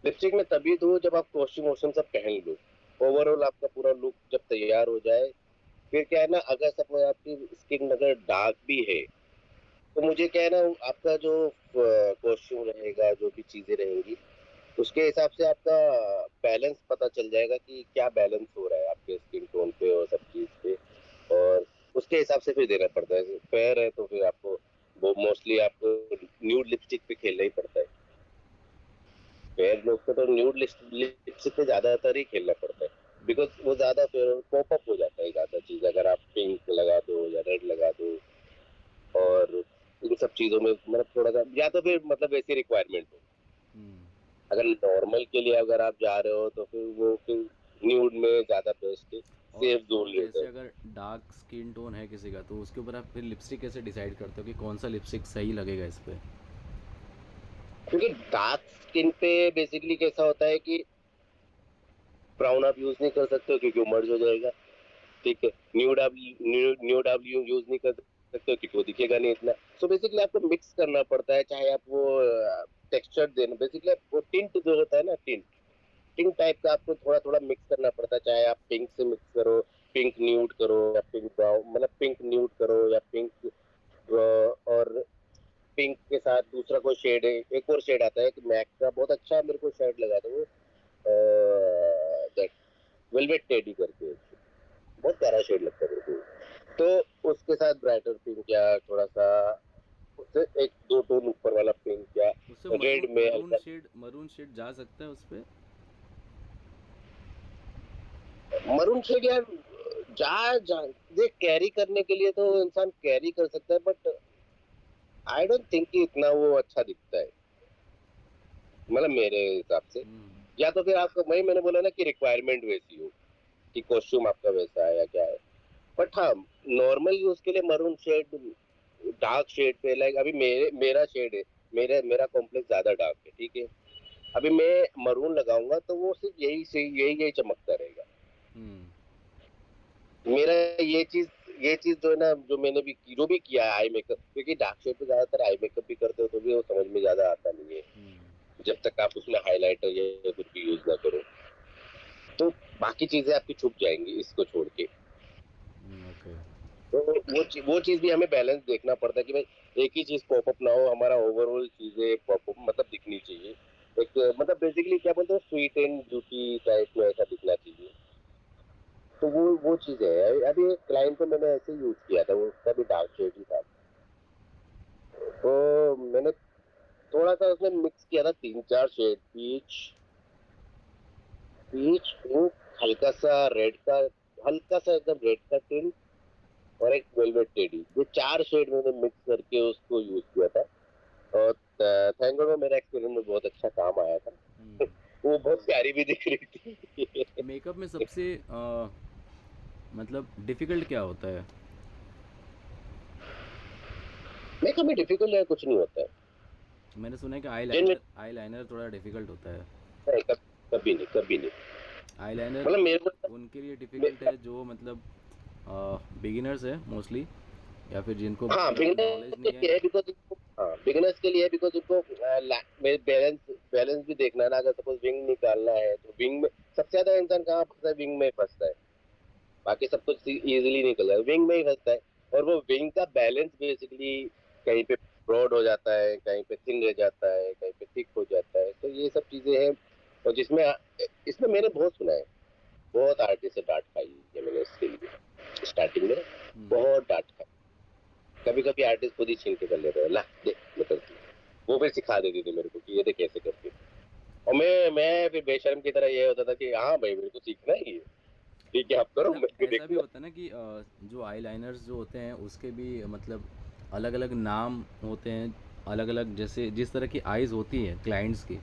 लिपस्टिक में तभी दो जब आप कॉस्ट्यूम वॉस्ट्यूम सब पहन लो, ओवरऑल आपका पूरा लुक जब तैयार हो जाए। फिर क्या है ना, अगर सपोज आपकी स्किन अगर डार्क भी है, तो मुझे क्या है ना, आपका जो कॉस्ट्यूम रहेगा, जो भी चीजें रहेंगी, उसके हिसाब से आपका बैलेंस पता चल जाएगा कि क्या बैलेंस हो रहा है आपके स्किन टोन पे और सब चीज पे। और उसके हिसाब से फिर देना पड़ता है। फेयर है तो फिर आपको वो मोस्टली आपको न्यूड लिपस्टिक पे खेलना ही पड़ता है। फेयर लोग को तो न्यूड लिपस्टिक पे ज्यादातर ही खेलना पड़ता है, बिकॉज वो ज्यादा फिर पॉप अप हो जाता है ज्यादा चीज, अगर आप पिंक लगा दो या रेड लगा दो, और इन सब चीजों में मतलब थोड़ा सा, या तो फिर मतलब वैसी रिक्वायरमेंट हो। हम्म। अगर नॉर्मल के लिए अगर आप जा रहे हो तो फिर वो फिर न्यूड में ज्यादा बेस्ट है, सेफ और जोन रहता जैसे है। अगर डार्क स्किन टोन है किसी का, तो उसके ऊपर आप फिर लिपस्टिक कैसे डिसाइड करते हो कि कौन सा लिपस्टिक सही लगेगा इस पे? क्योंकि डार्क स्किन पे बेसिकली कैसा होता है कि ब्राउन आप यूज नहीं कर सकते हो क्योंकि वो मर्ज हो जाएगा। ठीक है। न्यूड आप यूज नहीं कर सकते हो क्योंकि वो दिखेगा नहीं इतना। सो बेसिकली आपको मिक्स करना पड़ता है, चाहे आप वो टेक्सचर देना, बेसिकली वो टिंट जो होता है ना, टिंट टिंट टाइप का आपको थोड़ा थोड़ा मिक्स करना पड़ता है, चाहे आप पिंक से मिक्स करो, पिंक न्यूड करो, या पिंक ब्राउन, मतलब पिंक न्यूड करो, या पिंक और पिंक के साथ दूसरा कोई शेड है, एक और शेड आता है कि मैक का बहुत अच्छा मेरे को शेड लगा था वो, दैट वेलवेट टेडी करके, बहुत प्यारा शेड लगता है मेरे को। तो उसके साथ ब्राइटर पिंक या थोड़ा सा से एक दो टोन ऊपर वाला पेंट किया, उससे रेड में हल्का। मरून शेड जा सकता है उस पे। मरून शेड यार, जा देख, कैरी करने के लिए तो इंसान कैरी कर सकता है, बट आई डोंट थिंक कि इतना वो अच्छा दिखता है, मतलब मेरे हिसाब से। हम्म। या तो फिर आपको, वही मैंने बोला ना कि रिक्वायरमेंट वैसी हो, कि कॉस्ट्यूम आपका वैसा है या क्या है। बट हाँ, नॉर्मल यूज के लिए मरून शेड, डार्क शेड पे, लाइक अभी मेरा शेड है, मेरा कॉम्प्लेक्स ज्यादा डार्क है, ठीक है। अभी मैं मरून लगाऊंगा तो वो सिर्फ यही से यही यही चमकता रहेगा। हम्म। मेरा ये चीज जो है ना, जो भी किया है आई मेकअप, क्योंकि डार्क शेड पे ज्यादातर आई मेकअप भी करते हो तो भी वो समझ में ज्यादा आता नहीं है, हम्म। जब तक आप उसमें हाइलाइटर या कुछ भी यूज ना करो। तो बाकी चीजें आपकी छुप जाएंगी इसको छोड़ के। ओके। तो वो चीज भी हमें बैलेंस देखना पड़ता है कि भाई एक ही चीज पॉपअप ना हो, हमारा ओवरऑल चीजें पॉपअप मतलब दिखनी चाहिए। एक मतलब बेसिकली क्या बोलते हैं, स्वीट एंड ब्यूटी टाइप में ऐसा दिखना चाहिए। तो वो चीज है। अभी एक क्लाइंट को मैंने ऐसे यूज किया था, वो उसका भी डार्क शेड ही था। तो मैंने थोड़ा सा उसमें मिक्स किया था, तीन चार शेड, पीच पीच पिंक, हल्का सा रेड का, हल्का सा एकदम रेड का टिंट, और एक वेलवेट टेडी, ये चार शेड मैंने मिक्स करके उसको यूज किया था। और थैंक गॉड मेरा एक्सपीरियंस में बहुत अच्छा काम आया था। हम्म। वो बहुत प्यारी भी दिख रही थी। मेकअप में सबसे मतलब डिफ़िकल्ट क्या होता है? मेकअप में डिफिकल्ट है कुछ नहीं होता है। मैंने सुना है कि जिन आई लाइनर थोड़ा डिफ़िकल्ट होता है। नहीं, कभी नहीं, कभी नहीं। आई लाइनर मतलब मेरे को उनके लिए डिफ़िकल्ट मे- है जो मतलब बिगिनर्स है मोस्टली, या फिर जिनको हाँ, मतलब बिगनर्स नॉलेज के नहीं है। लिए है, बिकॉज हाँ, बिगनर्स के लिए है बिकॉज उनको बैलेंस बैलेंस भी देखना है ना। अगर सपोज विंग निकालना है तो विंग में सबसे ज्यादा इंसान कहाँ फंसता है, विंग में ही फंसता है। बाकी सब कुछ इजीली निकल जाए, विंग में ही फंसता है। और वो विंग का बैलेंस बेसिकली कहीं पे ब्रॉड हो जाता है, कहीं पे थिन रह जाता है, कहीं पे थिक हो जाता है। तो ये सब चीजें हैं। और जिसमें इसमें मैंने बहुत सुना है, बहुत आर्टिस्ट से डांट खाई है मैंने इसके लिए स्टार्टिंग में, हम्म। बहुत डांट खाई। कभी कभी आर्टिस्ट खुद ही छीन के कर लेते हैं, ला देख मैं करती हूँ। वो फिर सिखा देती थी मेरे को कि ये देख कैसे करती हूँ। और मैं फिर बेशर्म की तरह ये होता था कि हाँ भाई मेरे को सीखना ही है, ठीक है आप करो, मतलब मेरे को ऐसा भी देखना। होता है ना कि जो आई लाइनर्स जो होते हैं उसके भी मतलब अलग अलग नाम होते हैं, अलग अलग जैसे जिस तरह की आइज़ होती है क्लाइंट्स की,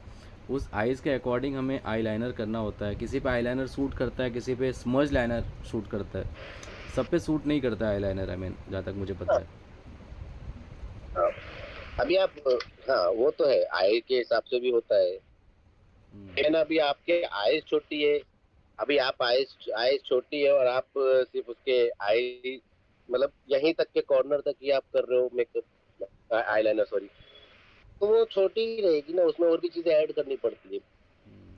उस आइज़ के अकॉर्डिंग हमें आई लाइनर करना होता है। किसी पे आई लाइनर सूट करता है, किसी पे स्मज लाइनर सूट करता है, सब पे सूट नहीं करता है आई लाइनर, आई मीन जहाँ तक मुझे पता हाँ, है। हाँ। अभी आप, हाँ वो तो है, आय के हिसाब से भी होता है। हम्म। लेकिन अभी आपके आय छोटी है, अभी आप आइस आइस छोटी है और आप सिर्फ उसके आई, मतलब यहीं तक के कॉर्नर तक ही आप कर रहे हो मेकअप, आईलाइनर सॉरी, तो वो छोटी ही रहेगी ना, उसमें और भी चीजें ऐड करनी पड़ती है। हम्म।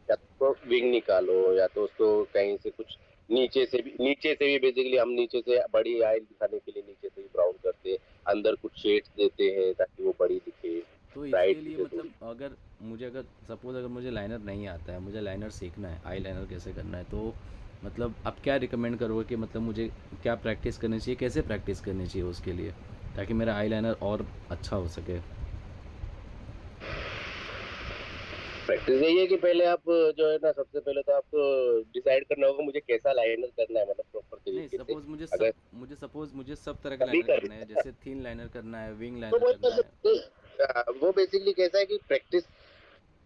या तो विंग निकालो, या तो उसको कहीं से कुछ नीचे से भी बेसिकली हम नीचे से बड़ी आई दिखाने के लिए नीचे से ही ब्राउन करते हैं, अंदर कुछ शेड्स देते हैं ताकि वो बड़ी दिखे, तो इसके ब्राइट लिए दिखे थोड़ी। मतलब अगर सपोज़ अगर मुझे लाइनर नहीं आता है, मुझे लाइनर सीखना है, आई लाइनर कैसे करना है, तो मतलब आप क्या रिकमेंड करोगे कि मतलब मुझे क्या प्रैक्टिस करनी चाहिए, कैसे प्रैक्टिस करनी चाहिए उसके लिए, ताकि मेरा आई लाइनर और अच्छा हो सके? प्रैक्टिस यही है कि पहले आप जो है ना, सबसे पहले तो आपको डिसाइड करना होगा मुझे कैसा लाइनर करना है, मतलब प्रॉपर नहीं, तरीके से। सपोज़ अगर मुझे सब तरह का कभी लाइनर कर, करना है, जैसे थिन लाइनर करना है, विंग तो लाइनर करना है। वो बेसिकली कैसा है कि प्रैक्टिस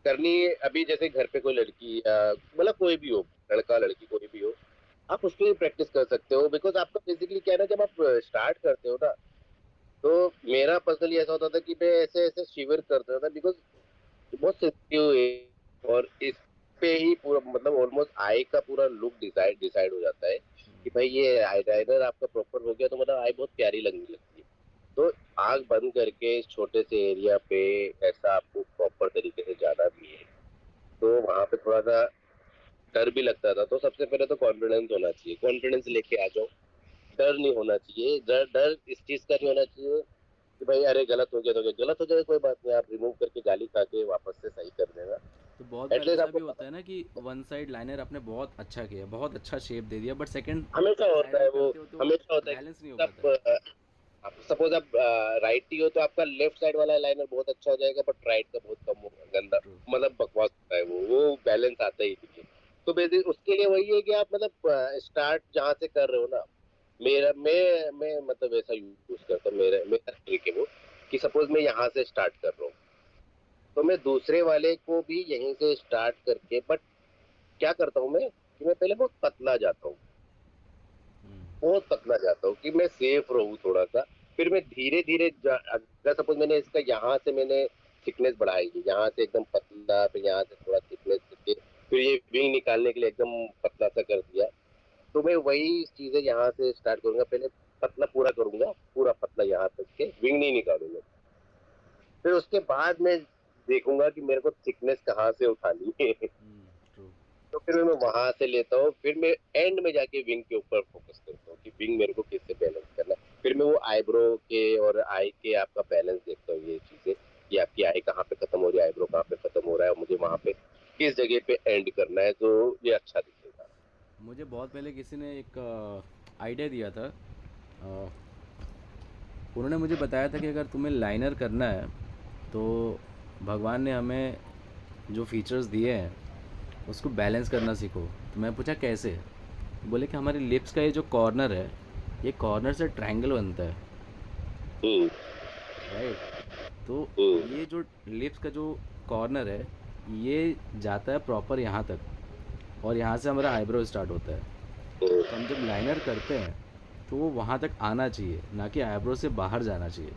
करनी है। अभी जैसे घर पे कोई लड़की या मतलब कोई भी हो, लड़का लड़की कोई भी हो, आप उसके लिए प्रैक्टिस कर सकते हो। बिकॉज आपका बेसिकली क्या है ना, जब आप स्टार्ट करते हो ना, तो मेरा पर्सनली ऐसा होता था कि मैं ऐसे ऐसे शिवर करता था, बिकॉज बहुत सेंसिटिव है। और इस पे ही पूरा मतलब ऑलमोस्ट आई का पूरा लुक डिसाइड डिसाइड हो जाता है कि भाई ये आईलाइनर आपका प्रॉपर हो गया तो मतलब आई बहुत प्यारी लगने लगती है। तो आग बंद करके इस छोटे से एरिया पे ऐसा आपको प्रॉपर तरीके से जाना भी है, तो वहां पे थोड़ा सा डर भी लगता था। तो सबसे पहले तो कॉन्फिडेंस होना चाहिए, कॉन्फिडेंस लेके आ जाओ। डर नहीं होना चाहिए, डर डर इस चीज का नहीं होना चाहिए कि भाई अरे गलत हो गया तो गया, गलत हो जाए कोई बात नहीं, आप रिमूव करके गाली खा के वापस से सही कर देना। तो बहुत बार एटलीस्ट ऐसा आपको भी होता है ना कि वन साइड लाइनर आपने बहुत अच्छा किया, बहुत अच्छा शेप दे दिया, बट सेकंड हमेशा साइड होता है आप वो, करते हो तो हमेशा होता है बैलेंस नहीं हो कि पाता है। आप सपोज आप राइटी हो तो आपका लेफ्ट साइड वाला लाइनर बहुत अच्छा हो जाएगा, बट राइट का बहुत कम होगा, गंदा, ट्रू। मतलब बकवास होता है वो बैलेंस आता ही नहीं है। तो बेसिक उसके लिए वही है कि आप मतलब स्टार्ट जहाँ से कर रहे हो ना, मैं मतलब ऐसा यूज करता हूँ, मेरा ट्रिक है वो, कि सपोज मैं यहाँ से स्टार्ट कर रहा हूँ, तो मैं दूसरे वाले को भी यहीं से स्टार्ट करके, बट क्या करता हूँ मैं कि मैं पहले बहुत पतला जाता हूँ, हम्म। बहुत पतला जाता हूँ कि मैं सेफ रहूँ थोड़ा सा। फिर मैं धीरे धीरे अगर सपोज मैंने इसका यहाँ से मैंने थिकनेस बढ़ाई, यहाँ से एकदम पतला, फिर यहाँ से थोड़ा थिकनेस करके, फिर ये विंग निकालने के लिए एकदम पतला सा कर दिया, तो मैं वही चीजें यहाँ से स्टार्ट करूंगा, पहले पतला पूरा करूंगा, पूरा पतला यहाँ तक के विंग नहीं निकालूंगा, फिर उसके बाद मैं देखूंगा कि मेरे को थिकनेस कहाँ से उठानी है। ट्रू। तो फिर मैं वहां से लेता हूँ, फिर मैं एंड में जाके विंग के ऊपर फोकस करता हूँ कि विंग मेरे को किससे बैलेंस करना है। फिर मैं वो आईब्रो के और आई के आपका बैलेंस देखता हूँ, ये चीजें कि आपकी आई कहाँ पे खत्म हो रही है, आईब्रो कहाँ पे खत्म हो रहा है, और मुझे वहां पे किस जगह पे एंड करना है, तो ये अच्छा दिखेगा। मुझे बहुत पहले किसी ने एक आइडिया दिया था। अ, उन्होंने मुझे बताया था कि अगर तुम्हें लाइनर करना है तो भगवान ने हमें जो फीचर्स दिए हैं उसको बैलेंस करना सीखो। तो मैं पूछा कैसे? बोले कि हमारे लिप्स का ये जो कॉर्नर है, ये कॉर्नर से ट्रायंगल बनता है, हम्म। राइट? तो हम्म। ये जो लिप्स का जो कॉर्नर है, ये जाता है प्रॉपर यहाँ तक, और यहाँ से हमारा आईब्रो स्टार्ट होता है। हम्म। तो हम जब लाइनर करते हैं तो वो वहाँ तक आना चाहिए, ना कि आईब्रो से बाहर जाना चाहिए।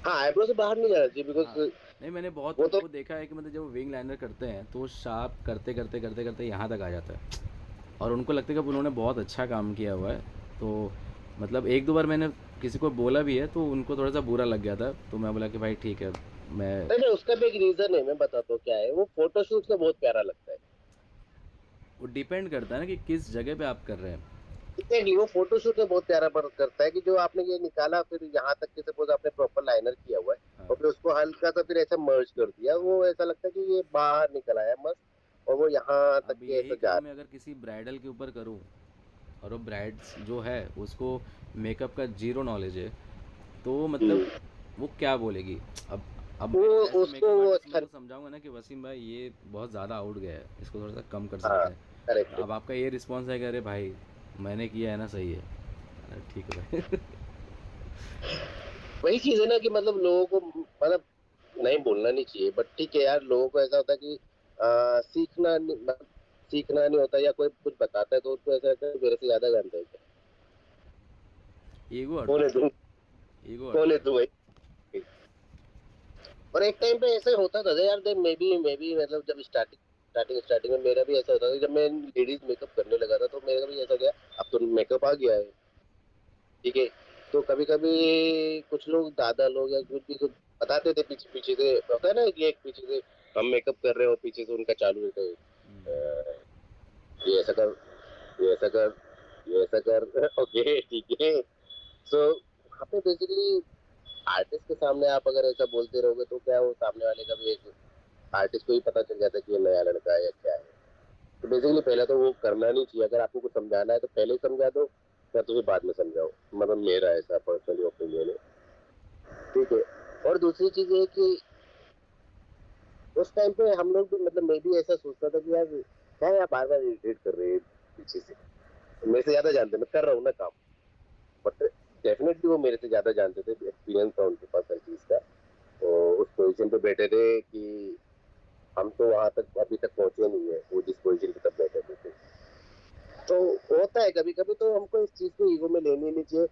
हाँ, आईब्रो से बाहर नहीं जाना चाहिए, हाँ। बिकॉज नहीं, मैंने बहुत वो लोग तो को देखा है कि मतलब जब वो विंग लाइनर करते हैं तो वो शार्प करते करते करते करते यहाँ तक आ जाता है, और उनको लगता है कि उन्होंने बहुत अच्छा काम किया हुआ है। तो मतलब एक दो बार मैंने किसी को बोला भी है तो उनको थोड़ा सा बुरा लग गया था, तो मैं बोला कि भाई ठीक है, मैं। नहीं नहीं, उसका भी एक रीजन है, मैं बताता हूँ क्या है, वो फोटोशूट से बहुत प्यारा लगता है। वो डिपेंड करता है ना कि किस जगह पे आप कर रहे हैं। एग्जैक्टली, वो फोटोशूट में बहुत प्यारा करता है कि जो आपने ये निकाला, फिर यहाँ तक कि सपोज आपने प्रॉपर लाइनर किया हुआ है, और हाँ। फिर उसको हल्का सा फिर ऐसा मर्ज कर दिया, वो ऐसा लगता है कि ये बाहर निकल आया मस्त, और वो यहाँ तक अब के यही ऐसा जा काम मैं रहा अगर किसी ब्राइडल के ऊपर करूँ, और वो ब्राइड्स जो है उसको मेकअप का जीरो नॉलेज है, तो है। मतलब वो क्या बोलेगी? अब अब वो मैं एज ए उसको मेकअप वो आर्टिस्ट मैं अच्छा। उसको समझाऊंगा ना कि वसीम भाई ये बहुत ज़्यादा आउट गया है, इसको थोड़ा सा कम कर हाँ, सकते हैं। तो करेक्ट। अब आपका ये रिस्पॉन्स है कि अरे भाई मैंने किया है ना, सही है। अरे ठीक है भाई। वही चीज है ना कि मतलब लोगों को मतलब नहीं बोलना नहीं चाहिए, बट ठीक है यार, लोगों को ऐसा होता है कि मतलब सीखना नहीं होता, या कोई कुछ बताता है तो उसको ऐसा लगता है कि मेरे से ज्यादा जानता है क्या। ईगो हर्ट कौन है होता तू, है, ईगो हर्ट कौन है होता तू भाई। और एक टाइम पे ऐसे होता था यार, देख मैं भी मतलब जब स्टार्टिंग में मेरा भी ऐसा होता था, जब मैं लेडीज मेकअप करने लगा था तो मेरा भी ऐसा गया, अब तो मेकअप आ गया है, ठीक है, तो कभी कभी कुछ लोग, दादा लोग या कुछ भी कुछ बताते थे, पीछे पीछे से होता है ना कि एक पीछे से हम मेकअप कर रहे हो, पीछे से उनका चालू रहता है, "अ, ये ऐसा कर, ये ऐसा कर, ये ऐसा कर।" ओके, ठीक है। सो वहाँ पे बेसिकली आर्टिस्ट के सामने आप अगर ऐसा बोलते रहोगे तो क्या, वो सामने वाले का भी एक आर्टिस्ट को ही पता चल जाता है कि ये नया लड़का है या क्या है। तो बेसिकली पहले तो वो करना नहीं चाहिए, अगर आपको कुछ समझाना है तो पहले ही समझा दो, या तो फिर बाद में समझाओ, मतलब मेरा ऐसा पर्सनली ओपिनियन है, ठीक है। और दूसरी चीज ये है कि उस टाइम पे हम लोग भी, मतलब मैं भी ऐसा सोचता था कि यार क्या यार बार बार इरिटेट कर रहे हैं पीछे से, मेरे से ज्यादा जानते हैं, मैं कर रहा हूँ ना काम, बट डेफिनेटली वो मेरे से ज्यादा जानते थे, एक्सपीरियंस था उनके पास हर चीज का, तो उस पोजीशन पे बैठे थे कि हम तो वहां तक अभी तक पहुंचे नहीं है, वो जिस पोजीशन पे तब बैठे थे। तो होता है कभी कभी, तो हमको इस चीज को ईगो में लेनी नहीं चाहिए,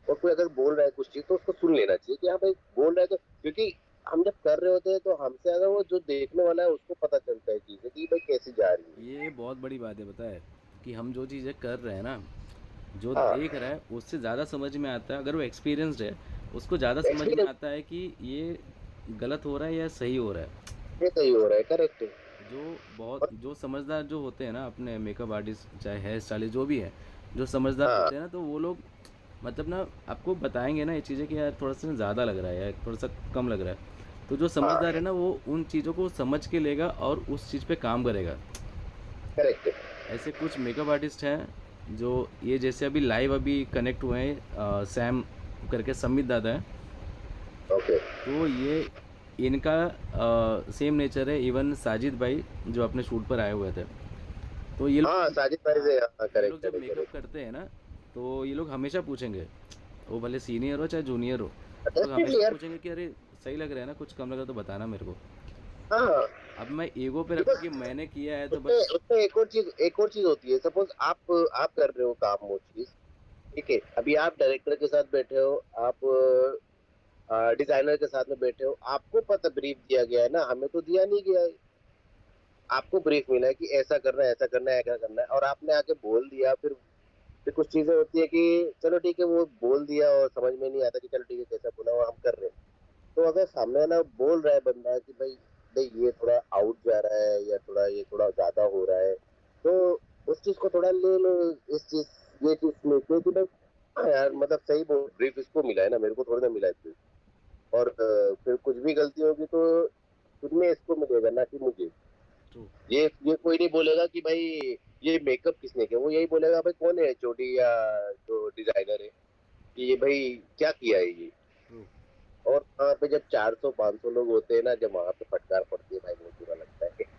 और कोई अगर बोल रहा है कुछ चीज तो उसको सुन लेना चाहिए कि हाँ भाई बोल रहा है, तो क्योंकि हम जब कर रहे होते हैं तो हमसे अगर वो जो देखने वाला है उसको पता चलता है चीजें कि भाई कैसी जा रही है। ये बहुत बड़ी बात है, पता है? कि हम जो चीज़ें कर रहे हैं ना, जो हाँ, देख रहा है उससे ज़्यादा समझ में आता है, अगर वो एक्सपीरियंस्ड है उसको ज़्यादा समझ में एक्सपीरियंस आता है कि ये गलत हो रहा है या सही हो रहा है। से सही हो रहा है, करेक्ट है। जो बहुत और जो समझदार जो होते हैं ना, अपने मेकअप आर्टिस्ट चाहे हेयर स्टाइलिस्ट जो भी है, जो समझदार हाँ, होते हैं ना, तो वो लोग मतलब ना आपको बताएंगे ना ये चीज़ें कि यार थोड़ा सा ज़्यादा लग रहा है या थोड़ा सा कम लग रहा है। तो जो हाँ, समझदार है ना वो उन चीज़ों को समझ के लेगा और उस चीज़ पे काम करेगा। करेक्ट है। ऐसे कुछ मेकअप आर्टिस्ट हैं जो ये जैसे अभी लाइव अभी कनेक्ट हुए हैं, सैम करके समित दादा है। ओके। तो ये इनका सेम नेचर है। इवन साजिद भाई जो अपने शूट पर आए हुए थे, तो ये हाँ, लोग, साजिद भाई से, हाँ, हाँ, ये करेक्ट लोग जब करेक्ट मेकअप करेक्ट। करते हैं ना, तो ये लोग हमेशा पूछेंगे, वो भले सीनियर हो चाहे जूनियर हो, ये लोग डेफिनेटली हमेशा यार। पूछेंगे कि अरे सही लग रहा है ना, कुछ कम लगा तो बताना मेरे को। हाँ, अब मैं ईगो पे रखूँ बिकॉज कि मैंने किया है तो उसमें बस। उसमें एक और चीज होती है। सपोज आप कर रहे हो काम वो चीज, ठीक है, अभी आप डायरेक्टर के साथ बैठे हो, आप डिजाइनर के साथ में बैठे हो, आपको पता ब्रीफ दिया गया है ना, हमें तो दिया नहीं गया है। आपको ब्रीफ मिला है कि ऐसा करना है, ऐसा करना है, ऐसा करना है, और आपने आके बोल दिया। फिर कुछ चीजें होती है कि चलो ठीक है, वो बोल दिया और समझ में नहीं आता कि चलो ठीक है कैसा बोला, वो हम कर रहे हैं। तो अगर सामने वाला बोल रहा है बंदा कि भाई भाई ये थोड़ा आउट जा रहा है, या थोड़ा ये थोड़ा ज्यादा हो रहा है, तो उस चीज को थोड़ा ले लो। इस चीज ये चीज लेके कि भाई हाँ यार, मतलब सही बोल, ब्रीफ इसको मिला है ना, मेरे को थोड़ी ना मिला है brief। और फिर कुछ भी गलती होगी तो तुम्हें इसको मिलेगा ना कि मुझे। ट्रू। ये कोई नहीं बोलेगा कि भाई ये मेकअप किसने किया, वो यही बोलेगा भाई कौन है एचओडी या जो डिजाइनर है, कि ये भाई क्या किया है ये। ट्रू। और वहाँ पे जब 400-500 लोग होते हैं ना, जब वहां पे फटकार पड़ती है भाई, बहुत बुरा लगता है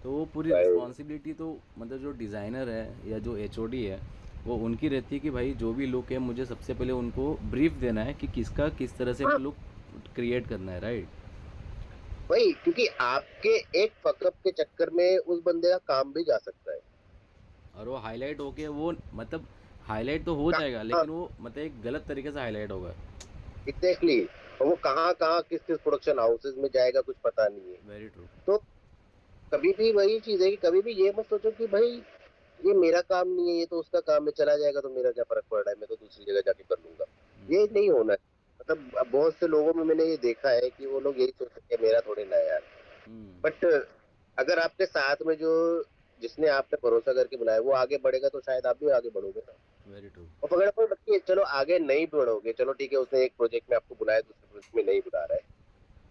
तो वो पूरी भाई। रिस्पॉन्सिबिलिटी तो मतलब जो डिज़ाइनर है या जो एचओडी है, वो उनकी रहती है कि भाई जो भी लुक है मुझे सबसे पहले उनको ब्रीफ देना है कि किसका किस तरह से हाँ, हमें लुक क्रिएट करना है, राइट। वही, क्योंकि आपके एक फकअप के चक्कर में उस बंदे का काम भी जा सकता है। और वो हाईलाइट होके वो मतलब हाईलाइट तो हो जाएगा, हाँ, लेकिन वो मतलब एक गलत तरीके से हाईलाइट होगा। एग्जैक्टली। और वो कहाँ कहाँ किस किस प्रोडक्शन हाउसेज में जाएगा कुछ पता नहीं है। Very true. तो कभी भी वही चीज है कि कभी भी ये मत सोचो कि भाई ये मेरा काम नहीं है, ये तो उसका काम है, चला जाएगा तो मेरा क्या फर्क पड़ रहा है, मैं तो दूसरी जगह जाके कर लूंगा। ये नहीं होना है। मतलब अब बहुत से लोगों में मैंने ये देखा है कि वो लोग यही सोचते हैं मेरा थोड़े ना है यार। बट अगर आपके साथ में जो जिसने आप पे भरोसा करके बुलाया वो आगे बढ़ेगा, तो शायद आप भी आगे बढ़ोगे ना। Very true. और पकड़ पकड़ रखिए, चलो आगे नहीं बढ़ोगे, चलो ठीक है, उसने एक प्रोजेक्ट में आपको बुलाया, दूसरे प्रोजेक्ट में नहीं बुला रहा है,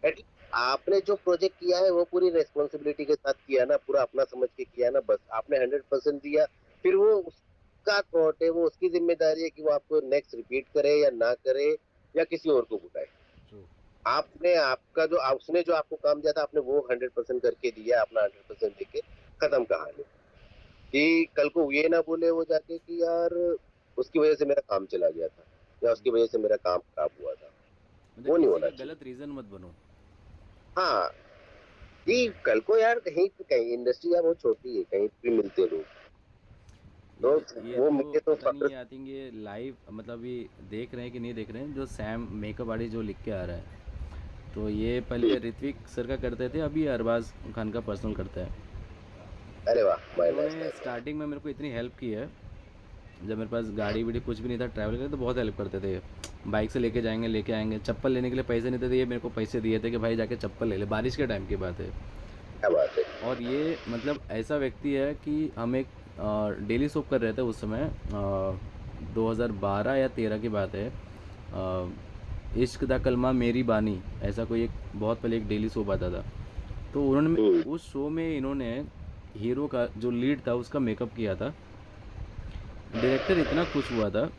एटलीस्ट आपने जो प्रोजेक्ट किया है वो पूरी रेस्पॉन्सिबिलिटी के साथ किया ना, पूरा अपना समझ के किया ना, बस आपने 100% दिया। फिर वो उसका थॉट है, वो उसकी जिम्मेदारी है कि वो आपको नेक्स्ट रिपीट करे या ना करे, या किसी और को बुलाए। ट्रू। आपने आपका जो उसने जो आपको काम दिया था, आपने वो 100% करके दिया, अपना 100% देके खत्म कहानी। कि कल को ये ना बोले वो जाके कि यार उसकी वजह से मेरा काम चला गया था, या उसकी वजह से मेरा काम खराब हुआ था। मतलब वो नहीं किसी होना का चाहिए। गलत रीज़न मत बनो। हाँ, कि कल को यार कहीं कहीं इंडस्ट्री यार बहुत छोटी है, कहीं भी मिलते लोग, तो ये वो तो मिले तो पता नहीं फक्र। है, आई थिंक ये लाइव मतलब ये देख रहे हैं कि नहीं देख रहे हैं, जो सैम मेकअप आर्टिस्ट जो लिख के आ रहा है, तो ये पहले ऋत्विक सर का करते थे, अभी अरबाज खान का पर्सनल करता है। अरे वाह, माय नाइस इन्होंने नाइस। स्टार्टिंग में मेरे को इतनी हेल्प की है, जब मेरे पास गाड़ी वाड़ी कुछ भी नहीं था, ट्रैवल करते तो बहुत हेल्प करते थे। बाइक से लेके जाएंगे लेके आएंगे, चप्पल लेने के लिए पैसे नहीं थे, तो ये मेरे को पैसे दिए थे कि भाई जाके चप्पल ले ले, बारिश के टाइम की बात है। क्या बात है। और ये मतलब ऐसा व्यक्ति है कि हम एक डेली सोप कर रहे थे उस समय, 2012 या 13 की बात है। इश्क दा कलमा मेरी बानी, ऐसा कोई एक बहुत पहले एक डेली सोप आता था। तो उन्होंने हम्म। उस शो में इन्होंने हीरो का जो लीड था उसका मेकअप किया था। डायरेक्टर इतना खुश हुआ था,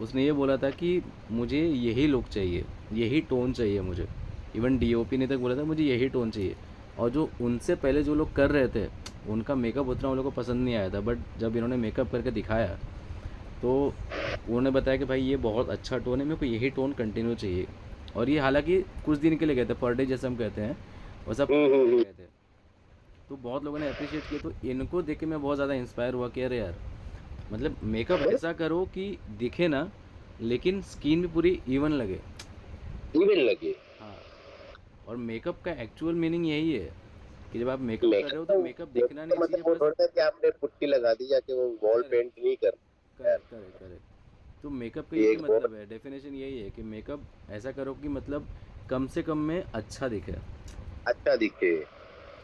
उसने ये बोला था कि मुझे यही लुक चाहिए, यही टोन चाहिए मुझे। इवन डीओपी ने तक बोला था मुझे यही टोन चाहिए। और जो उनसे पहले जो लोग कर रहे थे, उनका मेकअप उतना उन लोगों को पसंद नहीं आया था, बट जब इन्होंने मेकअप करके दिखाया तो उन्होंने बताया कि भाई ये बहुत अच्छा टोन है, मेरे को यही टोन कंटिन्यू चाहिए। और ये हालांकि कुछ दिन के लिए गए थे, पर डे जैसे हम कहते हैं वैसा पर डे के लिए हम्म। गए थे। तो बहुत लोगों ने अप्रिशिएट किया, तो इनको देख के मैं बहुत ज़्यादा इंस्पायर हुआ कि अरे यार, मतलब मेकअप ऐसा करो कि दिखे ना, लेकिन स्किन भी पूरी इवन लगे। इवन लगे। हाँ। और मेकअप का एक्चुअल मीनिंग यही है कि जब आप मेकअप कर रहे हो तो मेकअप मेकअप दिखना तो नहीं चाहिए मतलब वो बस। थोड़ा सा कि आपने पुट्टी लगा दी जाके, वो वॉल करेक्ट। पेंट नहीं करना यार। Correct correct correct. तो मेकअप का ये यही एक बहुत मतलब है, डेफिनेशन यही है कि मेकअप ऐसा करो कि मतलब कम से कम में अच्छा दिखे। अच्छा दिखे।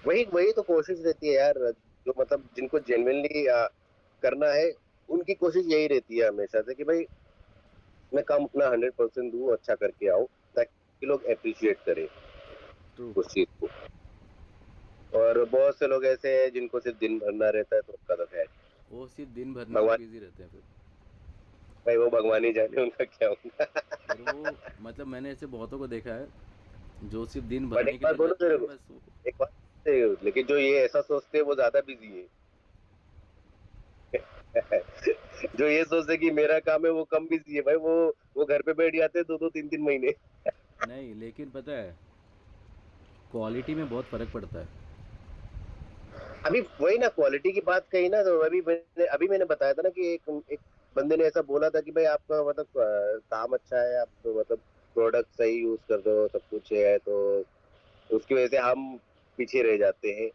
वही वही तो कोशिश रहती है यार, जो मतलब जिनको जेन्युइनली करना है, उनकी कोशिश यही रहती है हमेशा से कि भाई मैं काम अपना 100% दूं, अच्छा करके आऊं, ताकि लोग अप्रिशिएट करें ट्रू। उस चीज को। और बहुत से लोग ऐसे हैं जिनको सिर्फ दिन भरना रहता है, तो उनका तो खैर वो सिर्फ दिन भरने में भगवान। बिजी रहते हैं फिर। भाई वो भगवान ही जाने उनका क्या होगा। फिर वो मतलब मैंने ऐसे बहुतों को देखा है जो सिर्फ दिन बट भरने एक के बात लिए बोलो जाते तेरे हैं को, बस वो। एक बात लेकिन जो ये ऐसा सोचते हैं वो ज्यादा बिजी है। जो ये सोचते कि मेरा काम है वो कम बिजी है भाई, वो घर पे बैठ जाते हैं 2-2 3-3 महीने। नहीं लेकिन पता है क्वालिटी में बहुत फ़र्क पड़ता है। अभी वही ना क्वालिटी की बात कही ना, तो अभी मैंने बताया था ना कि एक बंदे ने ऐसा बोला था कि भाई आपका मतलब काम अच्छा है, आप तो मतलब प्रोडक्ट सही यूज कर रहे हो, सब कुछ है, तो उसकी वजह से हम पीछे रह जाते हैं,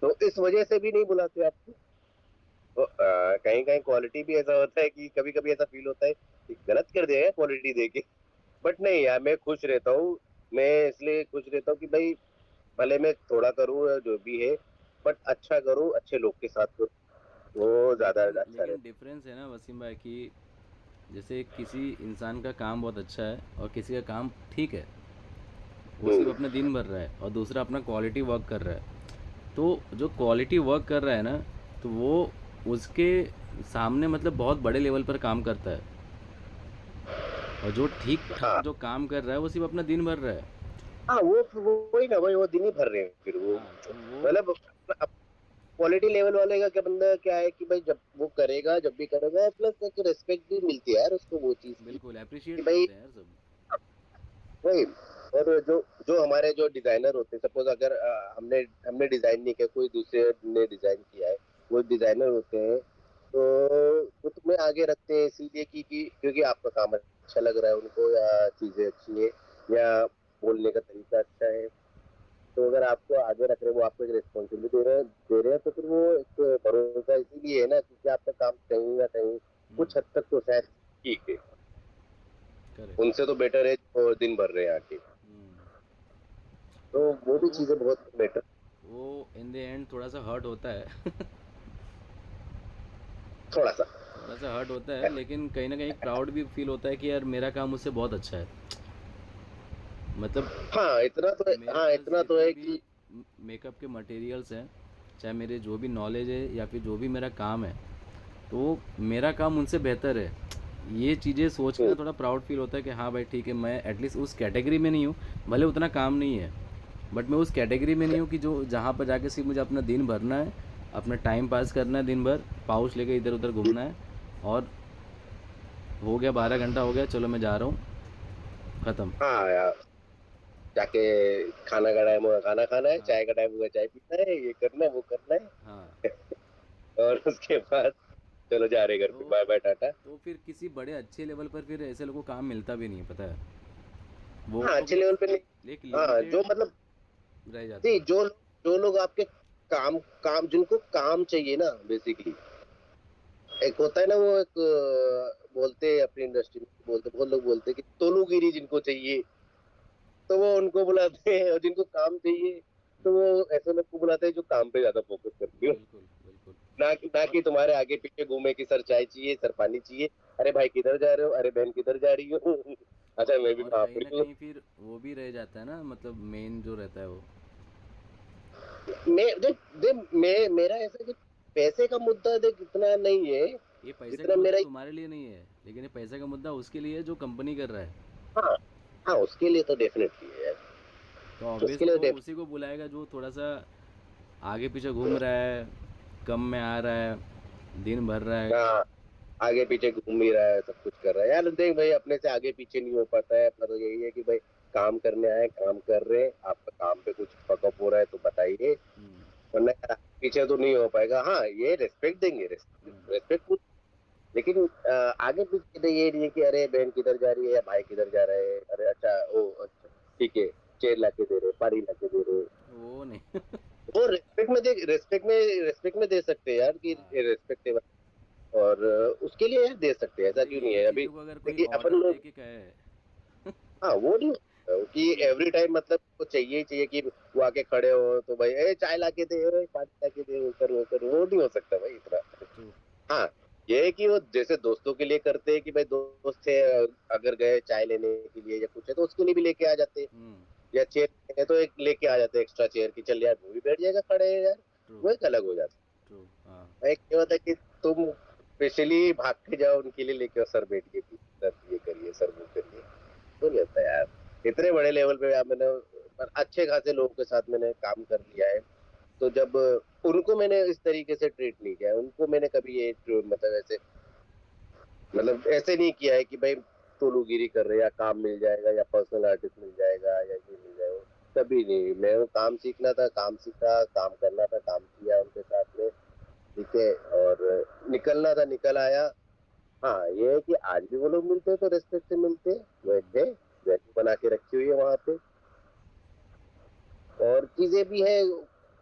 तो इस वजह से भी नहीं बुलाते आपको। तो कहीं कहीं क्वालिटी भी ऐसा होता है कि कभी कभी ऐसा फील होता है कि गलत कर दिया है क्वालिटी दे के। बट नहीं यार, मैं खुश रहता हूँ। मैं इसलिए खुश रहता हूँ कि भाई भले मैं थोड़ा करूँ या जो भी है, बट अच्छा करूँ, अच्छे लोग के साथ करूँ, वो ज्यादा लेकिन अच्छा लेकिन रहता डिफरेंस है ना वसीम भाई कि जैसे किसी इंसान का काम बहुत अच्छा है और किसी का काम ठीक है, वो है। सिर्फ अपने दिन भर रहा है और दूसरा अपना क्वालिटी वर्क कर रहा है। तो जो क्वालिटी वर्क कर रहा है ना, तो वो उसके सामने मतलब बहुत बड़े लेवल पर काम करता है, और जो ठीक ठाक हाँ जो काम कर रहा है वो सिर्फ अपना दिन भर रहा है। हाँ, वो वही ना भाई, वो दिन ही भर रहे हैं फिर वो, हाँ तो वो मतलब क्वालिटी लेवल वाले का क्या, बंदा क्या है कि भाई जब वो करेगा, जब भी करेगा, प्लस एक रिस्पेक्ट भी मिलती है यार उसको वो चीज की, बिल्कुल कि अप्रिशिएट भाई करते हैं यार सब। वही। और जो जो हमारे जो डिजाइनर होते हैं, सपोज अगर हमने हमने डिजाइन नहीं किया, कोई दूसरे ने डिजाइन किया है, वो डिजाइनर होते हैं, तो वो तुम्हें आगे रखते हैं इसीलिए कि क्योंकि आपका काम अच्छा लग रहा है उनको, या चीजें अच्छी है, या बोलने का तरीका अच्छा है, तो अगर आपको आगे रख रहे हैं, वो आपको एक रिस्पॉन्सिबिलिटी दे रहे हैं, तो फिर वो एक भरोसा इसीलिए है ना, क्योंकि आपका काम कहीं ना कहीं कुछ हद तक तो शायद ठीक है, करेक्ट। उनसे तो बेटर है जो दिन भर रहे हैं आके। तो तो वो भी वो चीजें बहुत बेटर। वो इन द एंड थोड़ा सा हर्ट होता है। थोड़ा सा। थोड़ा सा हर्ट होता है, लेकिन कहीं ना कहीं प्राउड भी फील होता है कि यार मेरा काम उससे बहुत अच्छा है। मतलब हाँ इतना तो है, मेरे हाँ पास इतना तो जितने है भी कि मेकअप के मटेरियल्स हैं, चाहे मेरे जो भी नॉलेज है या फिर जो भी मेरा काम है, तो मेरा काम उनसे बेहतर है। ये चीज़ें सोच के ना थोड़ा प्राउड फील होता है कि हाँ भाई ठीक है, मैं एटलीस्ट उस कैटेगरी में नहीं हूँ, भले उतना काम नहीं है, बट मैं उस कैटेगरी में नहीं हूँ कि जो जहाँ पर जाके सिर्फ मुझे अपना दिन भरना है, अपना टाइम पास करना है, दिन भर पाउच लेके इधर उधर घूमना है, और हो गया 12 घंटा हो गया, चलो मैं जा रहा हूँ, ख़त्म। हाँ यार, जाके खाना का टाइम हुआ खाना खाना है, हाँ चाय का टाइम हुआ चाय पीना है, ये करना है वो करना हाँ। है। और उसके बाद चलो जा रहे घर पे, तो बाय बाय टाटा। तो फिर किसी बड़े अच्छे लेवल पर फिर ऐसे लोगों को काम मिलता भी नहीं है, पता है। वो हाँ लोग अच्छे लेवल पे एक नहीं। हाँ जो लिमिटेड मतलब, रह जाते नहीं हैं। जो लोग आपके काम काम जिनको काम चाहिए ना बेसिकली, एक होता है ना वो एक बोलते हैं अपनी इंडस्ट्री में, बोलते बहुत लोग बोलते हैं कि तोलूगिरी जिनको चाहिए, तो वो उनको बुलाते हैं, और जिनको काम चाहिए तो वो ऐसे लोग को बुलाते हैं जो काम पे ज्यादा फोकस करते हो, बिल्कुल बिल्कुल। ना और कि तुम्हारे आगे पीछे घूमे कि सर चाय चाहिए, सर पानी चाहिए, अरे भाई किधर जा रहे हो, अरे बहन किधर जा रही हो। अच्छा मैं भी और वहां कहीं पर ना हूँ। कहीं फिर वो भी रह जाता है ना, मतलब मेन जो रहता है वो। मैं देख देख मेरा ऐसा कि पैसे का मुद्दा देख इतना नहीं है, ये पैसे का जितना मुद्दा मेरा। तुम्हारे लिए नहीं है, लेकिन ये पैसे का मुद्दा उसके लिए है जो कंपनी कर रहा है। हाँ हाँ, उसके लिए तो डेफिनेटली है यार, तो ऑब्वियस उसके लिए वो उसी को बुलाएगा जो थोड़ा सा आगे पीछे घूम रहा है, कम में आ रहा है, दिन भर रहा है। हाँ, आगे पीछे घूम ही रहा है, सब कुछ कर रहा है यार, देख भाई अपने से आगे पीछे नहीं हो पाता है, अपना तो यही है कि भाई काम करने आए, काम कर रहे हैं, आपका काम पे कुछ फकअप हो रहा है तो बताइए, वरना यार आगे पीछे तो नहीं हो पाएगा। हाँ ये रेस्पेक्ट देंगे, रेस्पेक्ट, लेकिन आगे पीछे तो ये नहीं है कि अरे बहन किधर जा रही है या भाई किधर जा रहे हैं, अरे अच्छा ओ अच्छा ठीक है, चेयर ला के दे रहे, पानी ला के दे रहे। वो नहीं। वो रेस्पेक्ट में दे सकते हैं यार, कि हाँ, रेस्पेक्टेबल, और उसके लिए यार दे सकते हैं, ऐसा मतलब क्यों नहीं यही है अभी। चीज़ों को अगर कोई देखिए अपन ऑर्डर दे लोग, के कहे। हाँ वो नहीं होता है कि एवरी टाइम मतलब वो चाहिए ही चाहिए कि वो आके खड़े हो तो भाई ए चाय ला के दे, ए, पानी ला के दे, वो कर वो नहीं हो सकता भाई इतना। ट्रू। हाँ ये है कि वो जैसे दोस्तों के लिए करते हैं कि भाई दोस्त से अगर गए चाय लेने के लिए या कुछ है तो उसके लिए भी लेके आ जाते हैं, या चेयर है तो एक लेके आ जाते हैं एक्स्ट्रा चेयर की, चल यार वो भी बैठ जाएगा खड़े है यार, ट्रू वो एक अलग हो जाता ट्रू। हाँ। है। एक ये होता है कि तुम स्पेशली भाग के जाओ उनके लिए, लेके आओ सर बैठ के कि सर ये करिए, सर वो करिए। तो नहीं होता यार इतने बड़े लेवल पे यार। मैंने पर अच्छे खासे लोगों के साथ मैंने काम कर लिया है। तो जब उनको मैंने इस तरीके से ट्रीट नहीं किया, उनको मैंने कभी ये मतलब ऐसे, मतलब ऐसे नहीं किया है कि भाई तोलूगिरी कर रहे, या काम मिल जाएगा, या पर्सनल आर्टिस्ट मिल जाएगा, या ये मिल जाएगा। कभी नहीं। मैं वो काम सीखना था, काम सीखा, काम करना था, काम किया उनके साथ में। ठीक है। और निकलना था, निकल आया। हाँ ये है कि आज भी वो लोग मिलते हैं तो रेस्पेक्ट से मिलते हैं, हम्म। वैसे वैल्यू बना के रखी हुई है वहां पे। और चीजें भी है,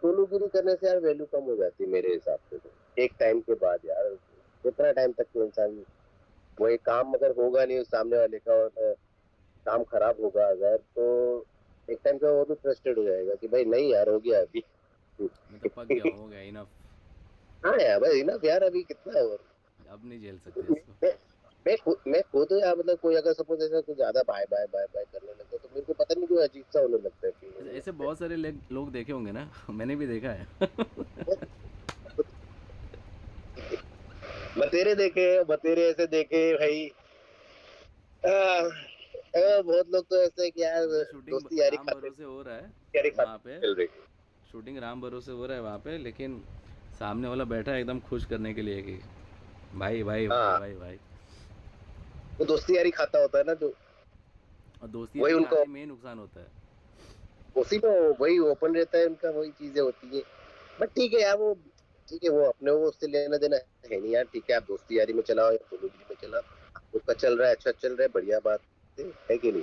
सोलोगिरी करने से यार वैल्यू कम हो जाती है मेरे हिसाब से। तो एक टाइम के बाद यार, कितना टाइम तक तो इंसान, वही काम अगर होगा नहीं उस सामने वाले का, और काम खराब होगा अगर, तो एक टाइम का वो भी फ्रस्ट्रेट हो जाएगा कि भाई नहीं यार, हो गया अभी। मतलब पक गया, हो गया, इनफ। हाँ यार भाई ना यार, अभी कितना है। और अब नहीं झेल सकते इसको। मैं मैं खुद यार, मतलब कोई अगर सपोज ऐसा कुछ ज्यादा बाय बाय बाय बाय करने लगता तो मेरे को पता नहीं क्यों अजीब सा होने लगता है, फील ऐसे होने ऐसे लगता बहुत सारे लोग देखे होंगे ना। मैंने भी देखा है। है। बतेरे देखे, बतेरे ऐसे देखे भाई। बहुत लोग तो ऐसे कि यार मतलब शूटिंग दोस्ती यारी राम खाते, भरोसे हो रहा है यारी वहाँ खाते पे। चल रही। शूटिंग राम भरोसे हो रहा है वहाँ पे, लेकिन सामने वाला बैठा है एकदम खुश करने के लिए कि भाई भाई भाई हाँ, भाई भाई। वो दोस्ती यारी खाता होता है ना, जो और दोस्ती वही यारी उनको, खाते में ही नुकसान होता है। उसी में वही ओपन रहता है उनका, वही चीजें होती है। बट ठीक है यार, वो ठीक है, वो अपने वो उससे लेना देना है नहीं यार। ठीक है, आप दोस्ती यारी में चलाओ या दोनों में चलाओ, उसका चल रहा है, अच्छा चल रहा है, बढ़िया बात है कि नहीं।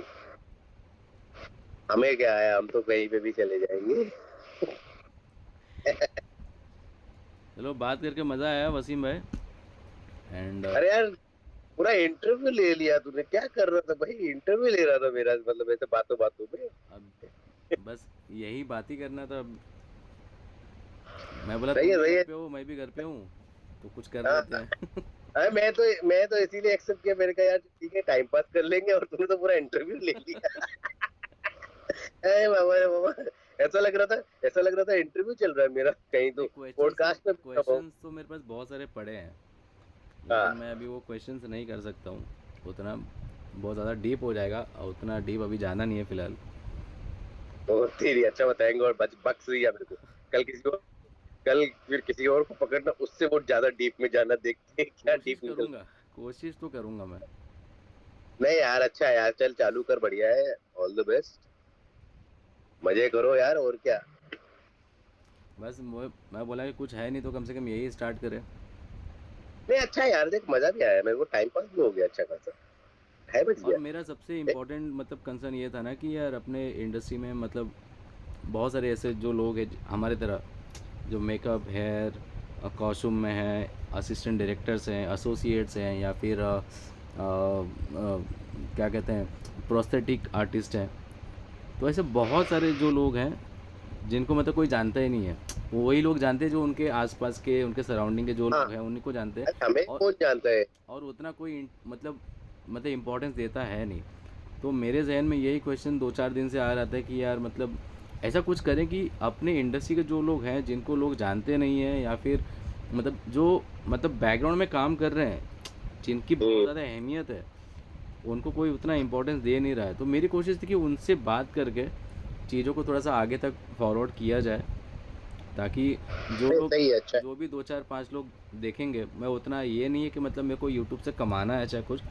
हमें क्या है, हम तो कहीं पे भी चले जाएंगे। चलो, बात करके मज़ा आया वसीम भाई। एंड अरे यार, पूरा इंटरव्यू ले लिया तूने, क्या कर रहा था भाई? इंटरव्यू ले रहा था मेरा, मतलब ऐसे बातों बातों में। अब बस यही बात ही करना था। अब मैं बोला सही तुम है, भी सही घर है। पे हो, मैं भी घर पे हूँ, तो कुछ कर हाँ, लेते हैं। अरे मैं तो इसीलिए एक्सेप्ट किया, मैंने कहा यार ठीक है, टाइम पास कर लेंगे, और तूने तो पूरा इंटरव्यू ले लिया। अरे बाबा, अरे बाबा, ऐसा लग रहा था इंटरव्यू चल रहा है मेरा कहीं, तो नहीं, पॉडकास्ट में बैठा हूँ। क्वेश्चंस तो मेरे पास बहुत सारे पड़े हैं, लेकिन हाँ, मैं अभी वो क्वेश्चंस नहीं कर सकता हूँ। उतना बहुत ज़्यादा डीप हो जाएगा, और उतना डीप अभी जाना नहीं है फ़िलहाल। तो तेरी अच्छा बताएंगे, और बक्स दिया मेरे को। कल किसी और कल फिर किसी और को पकड़ना, उससे वो ज्यादा डीप में जाना, देखते हैं क्या कोशिश डीप निकल। करूँगा, कोशिश तो करूँगा मैं। नहीं यार, अच्छा है यार, चल चालू कर, बढ़िया है। All the best. मजे करो यार, और क्या। बस मैं बोला कि कुछ है नहीं तो कम से कम यही स्टार्ट करें। नहीं अच्छा है यार, देख मजा भी आया मेरे को, टाइम पास भी हो गया अच्छा खासा, है और बढ़िया। मेरा सबसे देख, इम्पोर्टेंट मतलब कंसर्न ये था ना कि यार अपने इंडस्ट्री में मतलब बहुत सारे ऐसे जो लोग हैं हमारे तरह, जो मेकअप, हेयर, कॉस्ट्यूम में हैं, असिस्टेंट डायरेक्टर्स हैं, एसोसिएट्स हैं, या फिर क्या कहते हैं, प्रोस्थेटिक आर्टिस्ट हैं। तो ऐसे बहुत सारे जो लोग हैं जिनको मतलब कोई जानता ही नहीं है। वो वही लोग जानते हैं जो उनके आसपास के, उनके सराउंडिंग के जो हाँ, लोग हैं उन्हीं को जानते हैं। अरे हमें और कौन जानता है। और उतना कोई मतलब इम्पोर्टेंस देता है नहीं। तो मेरे जहन में यही क्वेश्चन 2-4 दिन से आ रहा था कि यार मतलब ऐसा कुछ करें कि अपने इंडस्ट्री के जो लोग हैं जिनको लोग जानते नहीं हैं, या फिर मतलब जो मतलब बैकग्राउंड में काम कर रहे हैं, जिनकी बहुत हम्म। ज़्यादा अहमियत है, उनको कोई उतना इम्पोर्टेंस दे नहीं रहा है। तो मेरी कोशिश थी कि उनसे बात करके चीज़ों को थोड़ा सा आगे तक फॉरवर्ड किया जाए, ताकि जो नहीं, लोग, सही है, अच्छा है। जो भी 2-4-5 लोग देखेंगे, मैं उतना ये नहीं है कि मतलब मेरे को यूट्यूब से कमाना है चाहे कुछ।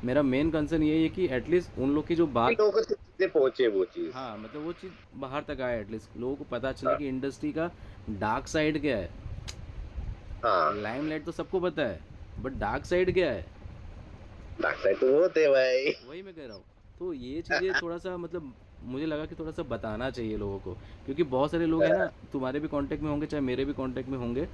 मेरा मेन कंसर्न ये है कि एटलीस्ट उन लोग की जो कई बात, लोगों तक चीजें पहुंचे वो चीज। हाँ मतलब वो चीज़ बाहर तक आए, एटलीस्ट लोगों को पता चले हाँ, कि इंडस्ट्री का डार्क साइड क्या है। हाँ, लाइमलाइट तो सबको पता है, बट डार्क साइड क्या है, डॉक्टर तो होते भाई। वही मैं कह रहा हूँ। तो ये चीज़ें थोड़ा सा मतलब मुझे लगा कि थोड़ा सा बताना चाहिए लोगों को, क्योंकि बहुत सारे लोग हैं ना, तुम्हारे भी कांटेक्ट में होंगे चाहे मेरे भी कांटेक्ट में होंगे,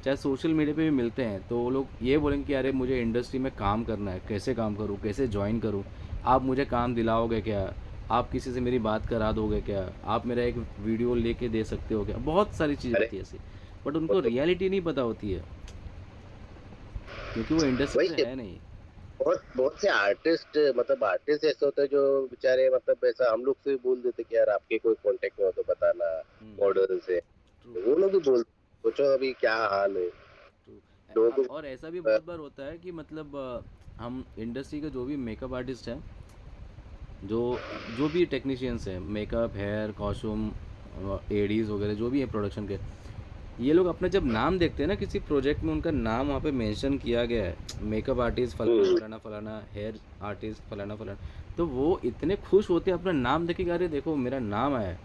चाहे सोशल मीडिया पे भी मिलते हैं, तो वो लोग ये बोलेंगे कि अरे मुझे इंडस्ट्री में काम करना है, कैसे काम करूँ, कैसे ज्वाइन करूँ, आप मुझे काम दिलाओगे क्या, आप किसी से मेरी बात करा दोगे क्या, आप मेरा एक वीडियो लेके दे सकते हो क्या, बहुत सारी चीज़ें अरे होती है ऐसी। बट वो उनको तो रियलिटी नहीं पता होती है, क्योंकि वो इंडस्ट्री वही से है। है नहीं। बहुत बहुत से आर्टिस्ट, मतलब आर्टिस्ट ऐसे होते हैं जो बेचारे, मतलब ऐसा हम लोग से भी बोल देते कि यार आपके कोई कांटेक्ट में हो तो बताना, हम्म। मॉडल से। ट्रू। तो वो लोग भी बोल, सोचो अभी क्या हाल है। ट्रू। लोगों हाँ, को और ऐसा भी अ, बहुत बार होता है कि मतलब हम इंडस्ट्री के जो भी मेकअप आर्टिस्ट हैं, जो जो भी टेक्नीशियंस हैं, मेकअप, हेयर, कॉस्ट्यूम, एडीज वगैरह जो भी है प्रोडक्शन के, ये लोग अपना जब नाम देखते हैं ना किसी प्रोजेक्ट में, उनका नाम वहाँ पे मेंशन किया गया है, मेकअप आर्टिस्ट फलाना हम्म, फलाना फलाना, हेयर आर्टिस्ट फलाना फलाना, तो वो इतने खुश होते हैं अपना नाम देख के कि अरे देखो मेरा नाम आया है।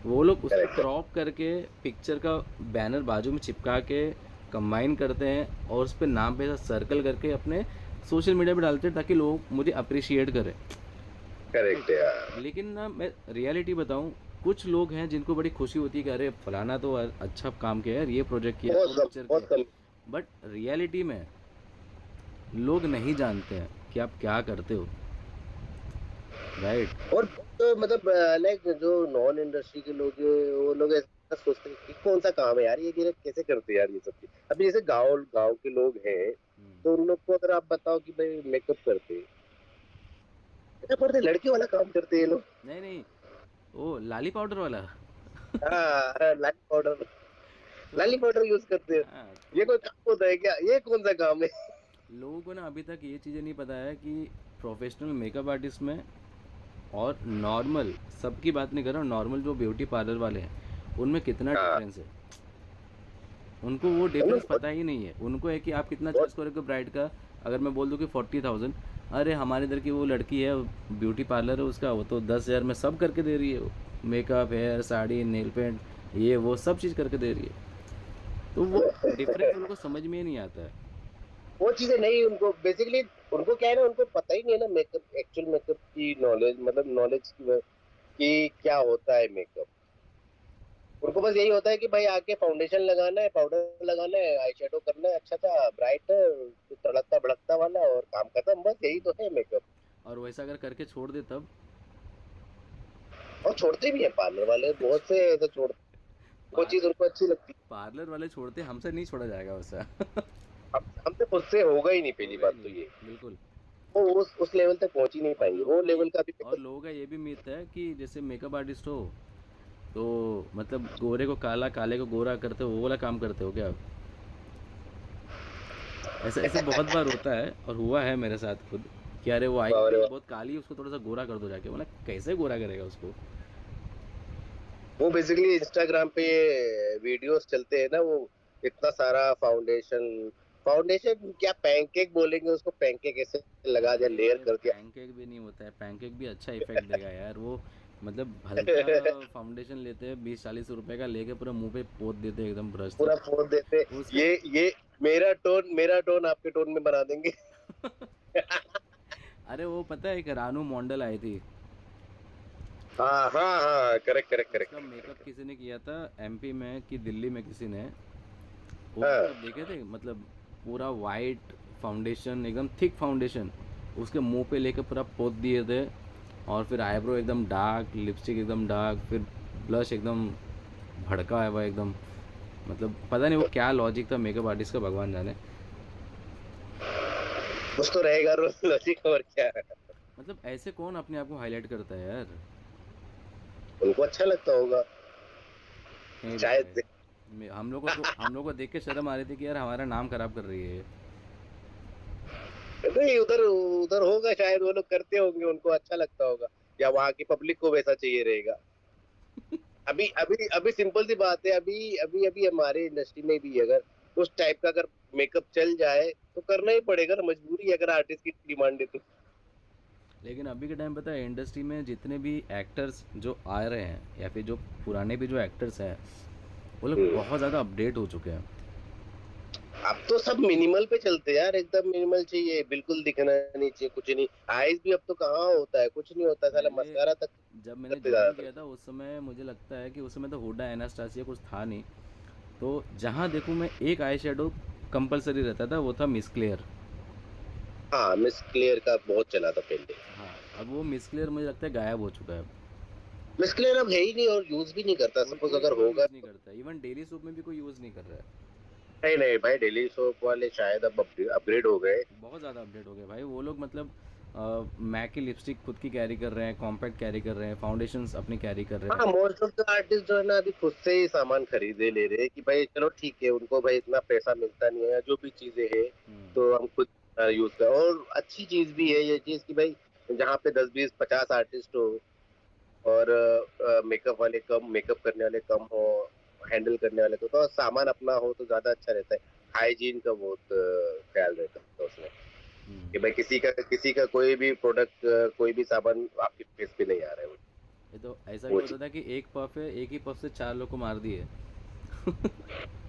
वो लोग उसको करेक्ट है। क्रॉप करके पिक्चर का बैनर बाजू में चिपका के कंबाइन करते हैं और उस पर नाम पे ऐसा सर्कल करके अपने सोशल मीडिया पे डालते हैं ताकि लोग मुझे अप्रिशिएट करें। राइट। करेक्ट है यार। लेकिन ना मैं रियलिटी बताऊं, कुछ लोग हैं जिनको बड़ी खुशी होती है कि अरे फलाना तो अच्छा काम किया यार, ये प्रोजेक्ट किया, वो पिक्चर बहुत किया। कम। बट रियलिटी में लोग नहीं जानते हैं कि आप क्या करते हो। राइट। और तो मतलब लाइक जो नॉन इंडस्ट्री के लोग हैं, वो लोग ऐसा सोचते हैं कि कौन सा काम है यार, ये कैसे करते हैं यार ये सब चीज। अभी जैसे गांव गांव के लोग हैं, तो उन लोग को अगर आप बताओ कि भाई मेकअप करते हैं, क्या करते हैं? लड़की वाला काम करते हैं ये लोग। नहीं नहीं, वो लाली पाउडर वाला। हाँ, लाली पाउडर, तो लाली पाउडर यूज करते हैं। हाँ, ये तो कोई काम होता है क्या? ये कौन सा काम है? लोगों को ना अभी तक ये चीज़ें नहीं पता है कि प्रोफेशनल मेकअप आर्टिस्ट में और नॉर्मल, सबकी बात नहीं कर रहा हूँ, नॉर्मल जो ब्यूटी पार्लर वाले हैं उनमें कितना हाँ, डिफरेंस है। उनको वो हम डिफरेंस लोग बहुत पता ही नहीं है। उनको है कि आप कितना बहुत चार्ज करोगे ब्राइड का। अगर मैं बोल दूँ कि 40,000, अरे हमारे इधर की वो लड़की है, ब्यूटी पार्लर है उसका, वो तो 10,000 में सब करके दे रही है वो, makeup, hair, sari, nail paint, ये वो सब चीज़ करके दे रही है। तो वो डिफरेंस उन लोगों को समझ में ही नहीं आता है। वो चीजें नहीं, उनको बेसिकली उनको क्या है ना, उनको पता ही नहीं है ना मेकअप, एक्चुअल मेकअप की नॉलेज, मतलब नॉलेज कि क्या होता है मेकअप। उनको बस यही होता है कि भाई आके फाउंडेशन लगाना है, पाउडर लगाना है, आई शेडो करना है अच्छा सा ब्राइट, तड़कता भड़कता वाला, और काम खत्म। बस यही तो है मेकअप। और वैसा अगर करके छोड़ दे तब। और छोड़ते भी हैं पार्लर वाले, बहुत से ऐसे छोड़ते हैं। वो चीज पार्लर उनको अच्छी लगती पार्लर वाले छोड़ते, हमसे नहीं छोड़ा जाएगा वैसा। है। हमसे खुद से होगा ही नहीं, पहली होगा ही बात तो नहीं, ये। बिल्कुल। वो उस लेवल तक पहुंच ही नहीं और पाएंगे, लोगों वो का ये लेवल का भी और मेकअप। लोगों का ये भी मिथ है कि जैसे मेकअप आर्टिस्ट हो तो मतलब गोरे को काला, काले को गोरा करते हो, वो वाला काम करते हो क्या आप? ऐसा ऐसे बहुत बार होता है और हुआ है मेरे साथ खुद कि अरे वो आई और हुई है बहुत काली, उसको थोड़ा सा गोरा कर दो जाके, बोला कैसे गोरा करेगा उसको। वो बेसिकली इंस्टाग्राम पे वीडियोस चलते हैं ना, वो इतना सारा फाउंडेशन, फाउंडेशन क्या पैनकेक बोलेंगे उसको, पैनकेक ऐसे लगा दिया, अरे लेयर कर दिया। पैनकेक भी नहीं होता है, पैनकेक भी अच्छा इफेक्ट देगा यार वो। मतलब हल्का फाउंडेशन लेते हैं 20-40 रुपए का, लेके पूरा मुंह पे पोत देते हैं एकदम ब्रश से। पूरा फोन देते, उसका ये मेरा टोन आपके टोन में बना देंगे। अरे वो पता है, एक रानू मॉन्डल आई थी, हाँ हाँ हाँ, करेक्ट करेक्ट उसका मेकअप करेक्ट। किसी ने किया था एमपी में कि दिल्ली में किसी ने। वो हाँ, मतलब देखे थे, मतलब पूरा वाइट फाउंडेशन, एकदम थिक फाउंडेशन उसके मुंह पे लेके पूरा पोत दिए थे। और फिर आईब्रो एकदम डार्क, लिपस्टिक एकदम डार्क, फिर ब्लश एकदम भड़का है वह एकदम। मतलब पता नहीं वो क्या लॉजिक था मेकअप आर्टिस्ट का, भगवान जाने। कुछ तो रहेगा लॉजिक, और क्या है। मतलब ऐसे कौन अपने आप को हाईलाइट करता है यार। उनको अच्छा लगता होगा नहीं रे शायद भाई, से। हम लोग को देख के शर्म आ रही थी कि यार हमारा नाम खराब कर रही है ये। नहीं, उधर उधर होगा शायद, वो लोग करते होंगे, उनको अच्छा लगता होगा, या वहां की पब्लिक को वैसा चाहिए रहेगा। अभी अभी अभी सिंपल सी बात है, अभी अभी अभी हमारे इंडस्ट्री में भी अगर उस टाइप का अगर मेकअप चल जाए तो करना ही पड़ेगा ना, मजबूरी है, अगर आर्टिस्ट की डिमांड है तो। लेकिन अभी के टाइम पता है इंडस्ट्री में जितने भी एक्टर्स जो आ रहे हैं या फिर जो पुराने भी जो एक्टर्स हैं, वो लोग हम्म। बहुत ज़्यादा अपडेट हो चुके हैं। अब तो सब मिनिमल पे चलते हैं यार, एकदम मिनिमल चाहिए, बिल्कुल दिखना नहीं चाहिए कुछ नहीं। आईज भी अब तो कहाँ होता है, कुछ नहीं होता, साला पहले मस्कारा तक जब मैंने करते ज्वाइन ज्यादातर। किया था उस समय मुझे लगता है कि उस समय तो हुडा एनास्टासिया कुछ था नहीं। तो जहाँ देखूँ मैं एक आई शेडो कंपलसरी रहता था, वो था मिस क्लेयर। हाँ, मिस क्लियर का बहुत चला था पहले। हाँ, अब वो मिस क्लेयर मुझे लगता है गायब हो चुका है अब। मिस क्लियर अब है ही नहीं, और यूज भी नहीं करता, सपोज कोई अगर कोई होगा यूज़ नहीं तो। करता, इवन डेली सूप में भी कोई यूज़ नहीं कर रहा है। नहीं नहीं भाई, डेली सोप वाले शायद अब अपग्रेड हो गए। बहुत ज़्यादा अपडेट हो गया भाई वो लोग, मतलब मैक की लिपस्टिक खुद की कैरी कर रहे हैं, कॉम्पैक्ट कैरी कर रहे हैं, फाउंडेशंस अपनी कैरी कर रहे हाँ, हैं। मोस्ट ऑफ द आर्टिस्ट जो है ना अभी खुद से ही सामान खरीदे ले रहे हैं कि भाई चलो ठीक है, उनको भाई इतना पैसा मिलता नहीं है, जो भी चीजें हैं हम्म। तो हम खुद यूज कर। और अच्छी चीज भी है ये चीज कि भाई जहाँ पे 10 20 50 आर्टिस्ट हो और मेकअप वाले कम, मेकअप करने वाले कम हो, हैंडल करने वाले तो सामान अपना हो तो ज्यादा अच्छा रहता है। हाइजीन का बहुत ख्याल रहता है उसमें हम्म। कि भाई किसी का कोई भी प्रोडक्ट, कोई भी सामान आपके फेस पे नहीं आ रहा है। ये तो ऐसा भी वो होता चीज था कि एक पफ है, एक ही पफ से 4 लोग को मार दिए।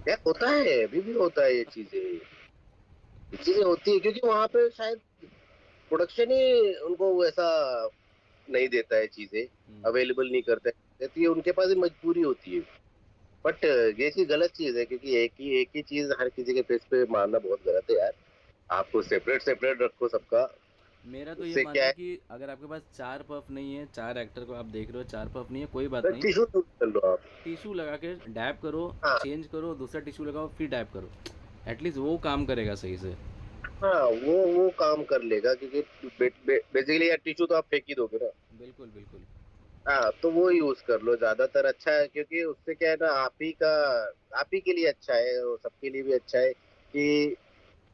यार होता है, अभी भी होता है ये चीजें होती है क्योंकि वहां पे शायद प्रोडक्शन ही उनको वैसा नहीं देता है, चीजें हम्म। अवेलेबल नहीं करता है, तो ये उनके पास ही मजबूरी होती है। बट ये चीज गलत चीज है क्योंकि एक ही चीज हर किसी के फेस पे मारना बहुत गलत है यार। आपको सेपरेट सेपरेट रखो सबका। मेरा तो ये उससे मानना क्या है है, कि अगर आपके पास 4 पफ नहीं है, 4 एक्टर को आप देख रहे हो, 4 पफ नहीं है, कोई बात तो नहीं। टिश्यू यूज कर लो आप। टिश्यू लगा के डैब करो, हाँ चेंज करो, दूसरा टिश्यू लगाओ, फिर डैब करो। एटलीस्ट वो काम करेगा सही से। हाँ, वो काम कर लेगा क्योंकि बेसिकली यार टिश्यू तो आप फेंक ही दोगे ना। बिल्कुल बिल्कुल। हाँ, तो वो यूज कर लो, ज्यादातर अच्छा है क्योंकि उससे क्या है ना, आप ही के लिए अच्छा है और सबके लिए भी अच्छा है कि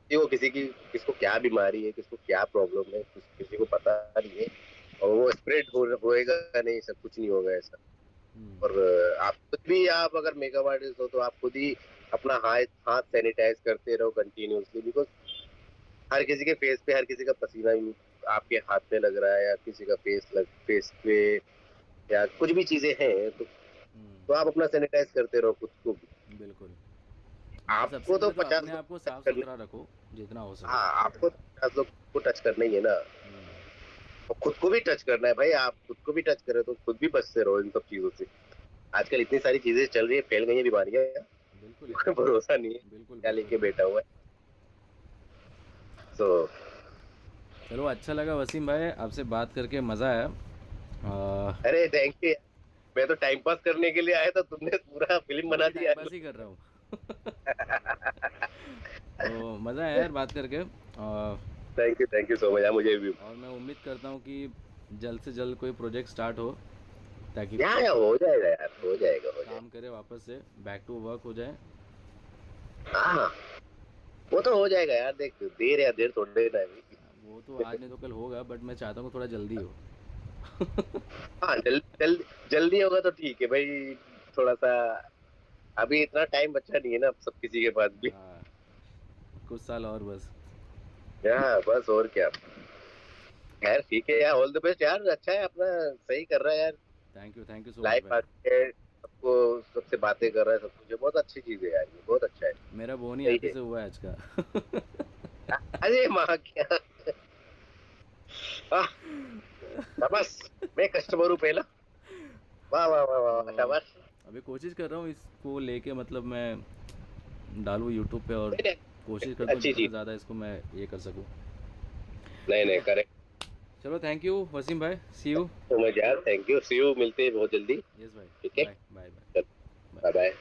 देखो किसको क्या बीमारी है, किसको क्या प्रॉब्लम है, किसी को पता नहीं है। और वो स्प्रेड होएगा नहीं, सब कुछ नहीं होगा ऐसा। हम्म। और आप खुद भी, आप अगर मेकअप आर्टिस्ट हो तो आप खुद ही अपना हाथ हाथ सैनिटाइज करते रहो कंटिन्यूअसली, बिकॉज हर किसी के फेस पे, हर किसी का पसीना आपके हाथ पे लग रहा है, या किसी का फेस पे, या कुछ भी चीजें हैं तो आप हम्म। अपना सैनिटाइज करते रहो खुद को भी। बिल्कुल। सबसे आपको तो पहले तो 50 अपने लोग आप को टच साफ करने। सुथरा रखो जितना हो सके। हाँ, आपको तो 50 लोग को टच करना ही है ना। हम्म। और खुद को भी टच करना है भाई, आप खुद को भी टच करें तो खुद भी बचते रहो इन सब चीजों से। आजकल इतनी सारी चीजें चल रही है, फैल गई है बीमारियां, बिल्कुल यार। कोई भरोसा नहीं है बिल्कुल क्या बिल्कुल। लेके बैठा हुआ है। सो चलो, अच्छा लगा वसीम भाई, आपसे बात करके मज़ा आया। अरे थैंक यू। मैं तो टाइम पास करने के लिए आया था, तुमने पूरा फिल्म मैं बना भी टाइम दिया। पास ही कर रहा हूँ। तो मज़ा आया यार बात करके। थैंक यू सो मच यार, मुझे भी। और मैं उम्मीद करता हूँ कि जल्द से जल्द कोई प्रोजेक्ट स्टार्ट हो, ताकि यहाँ हो जाएगा यार, हो बिल्कुल जाएगा, हो काम जाएगा। करे, वापस से बैक टू वर्क हो जाए। हाँ हाँ, वो तो हो जाएगा यार, देख देर या देर थोड़े ना है भाई। वो तो आज नहीं तो कल होगा, बट मैं चाहता हूँ थोड़ा जल्दी हो। हाँ, जल्दी होगा तो ठीक है भाई। थोड़ा सा अभी इतना टाइम बचा नहीं है ना सब किसी के पास भी। हाँ, कुछ साल और बस। हाँ बस, और क्या। यार ठीक है यार, ऑल द बेस्ट यार, अच्छा है अपना, सही कर रहा है यार। Thank you so much life भाई। आगे है, सबको, सबसे बातें कर रहा है, सब कुछ है, बहुत अच्छी चीज है यार, ये बहुत अच्छा है। मेरा बोन ही सही हैप्पी है। से हुआ है आज का। अरे माँ क्या। आह, शाबाश। मैं कस्टमर हूँ पहला। वाह वाह वाह वाह, तो शाबाश। अभी कोशिश कर रहा हूँ इसको लेके, मतलब मैं डालूँ यूट्यूब पे, और नहीं, कोशिश नहीं, करता हूँ अच्छी जितना चीज। ज़्यादा इसको मैं ये कर सकूँ। नहीं ठीक नहीं, है। करेक्ट। चलो, थैंक यू वसीम भाई, सी यू। तो मैं यार, थैंक यू, सी यू, मिलते हैं बहुत जल्दी। यस भाई। ठीक है, bye bye bye. Bye bye. Bye.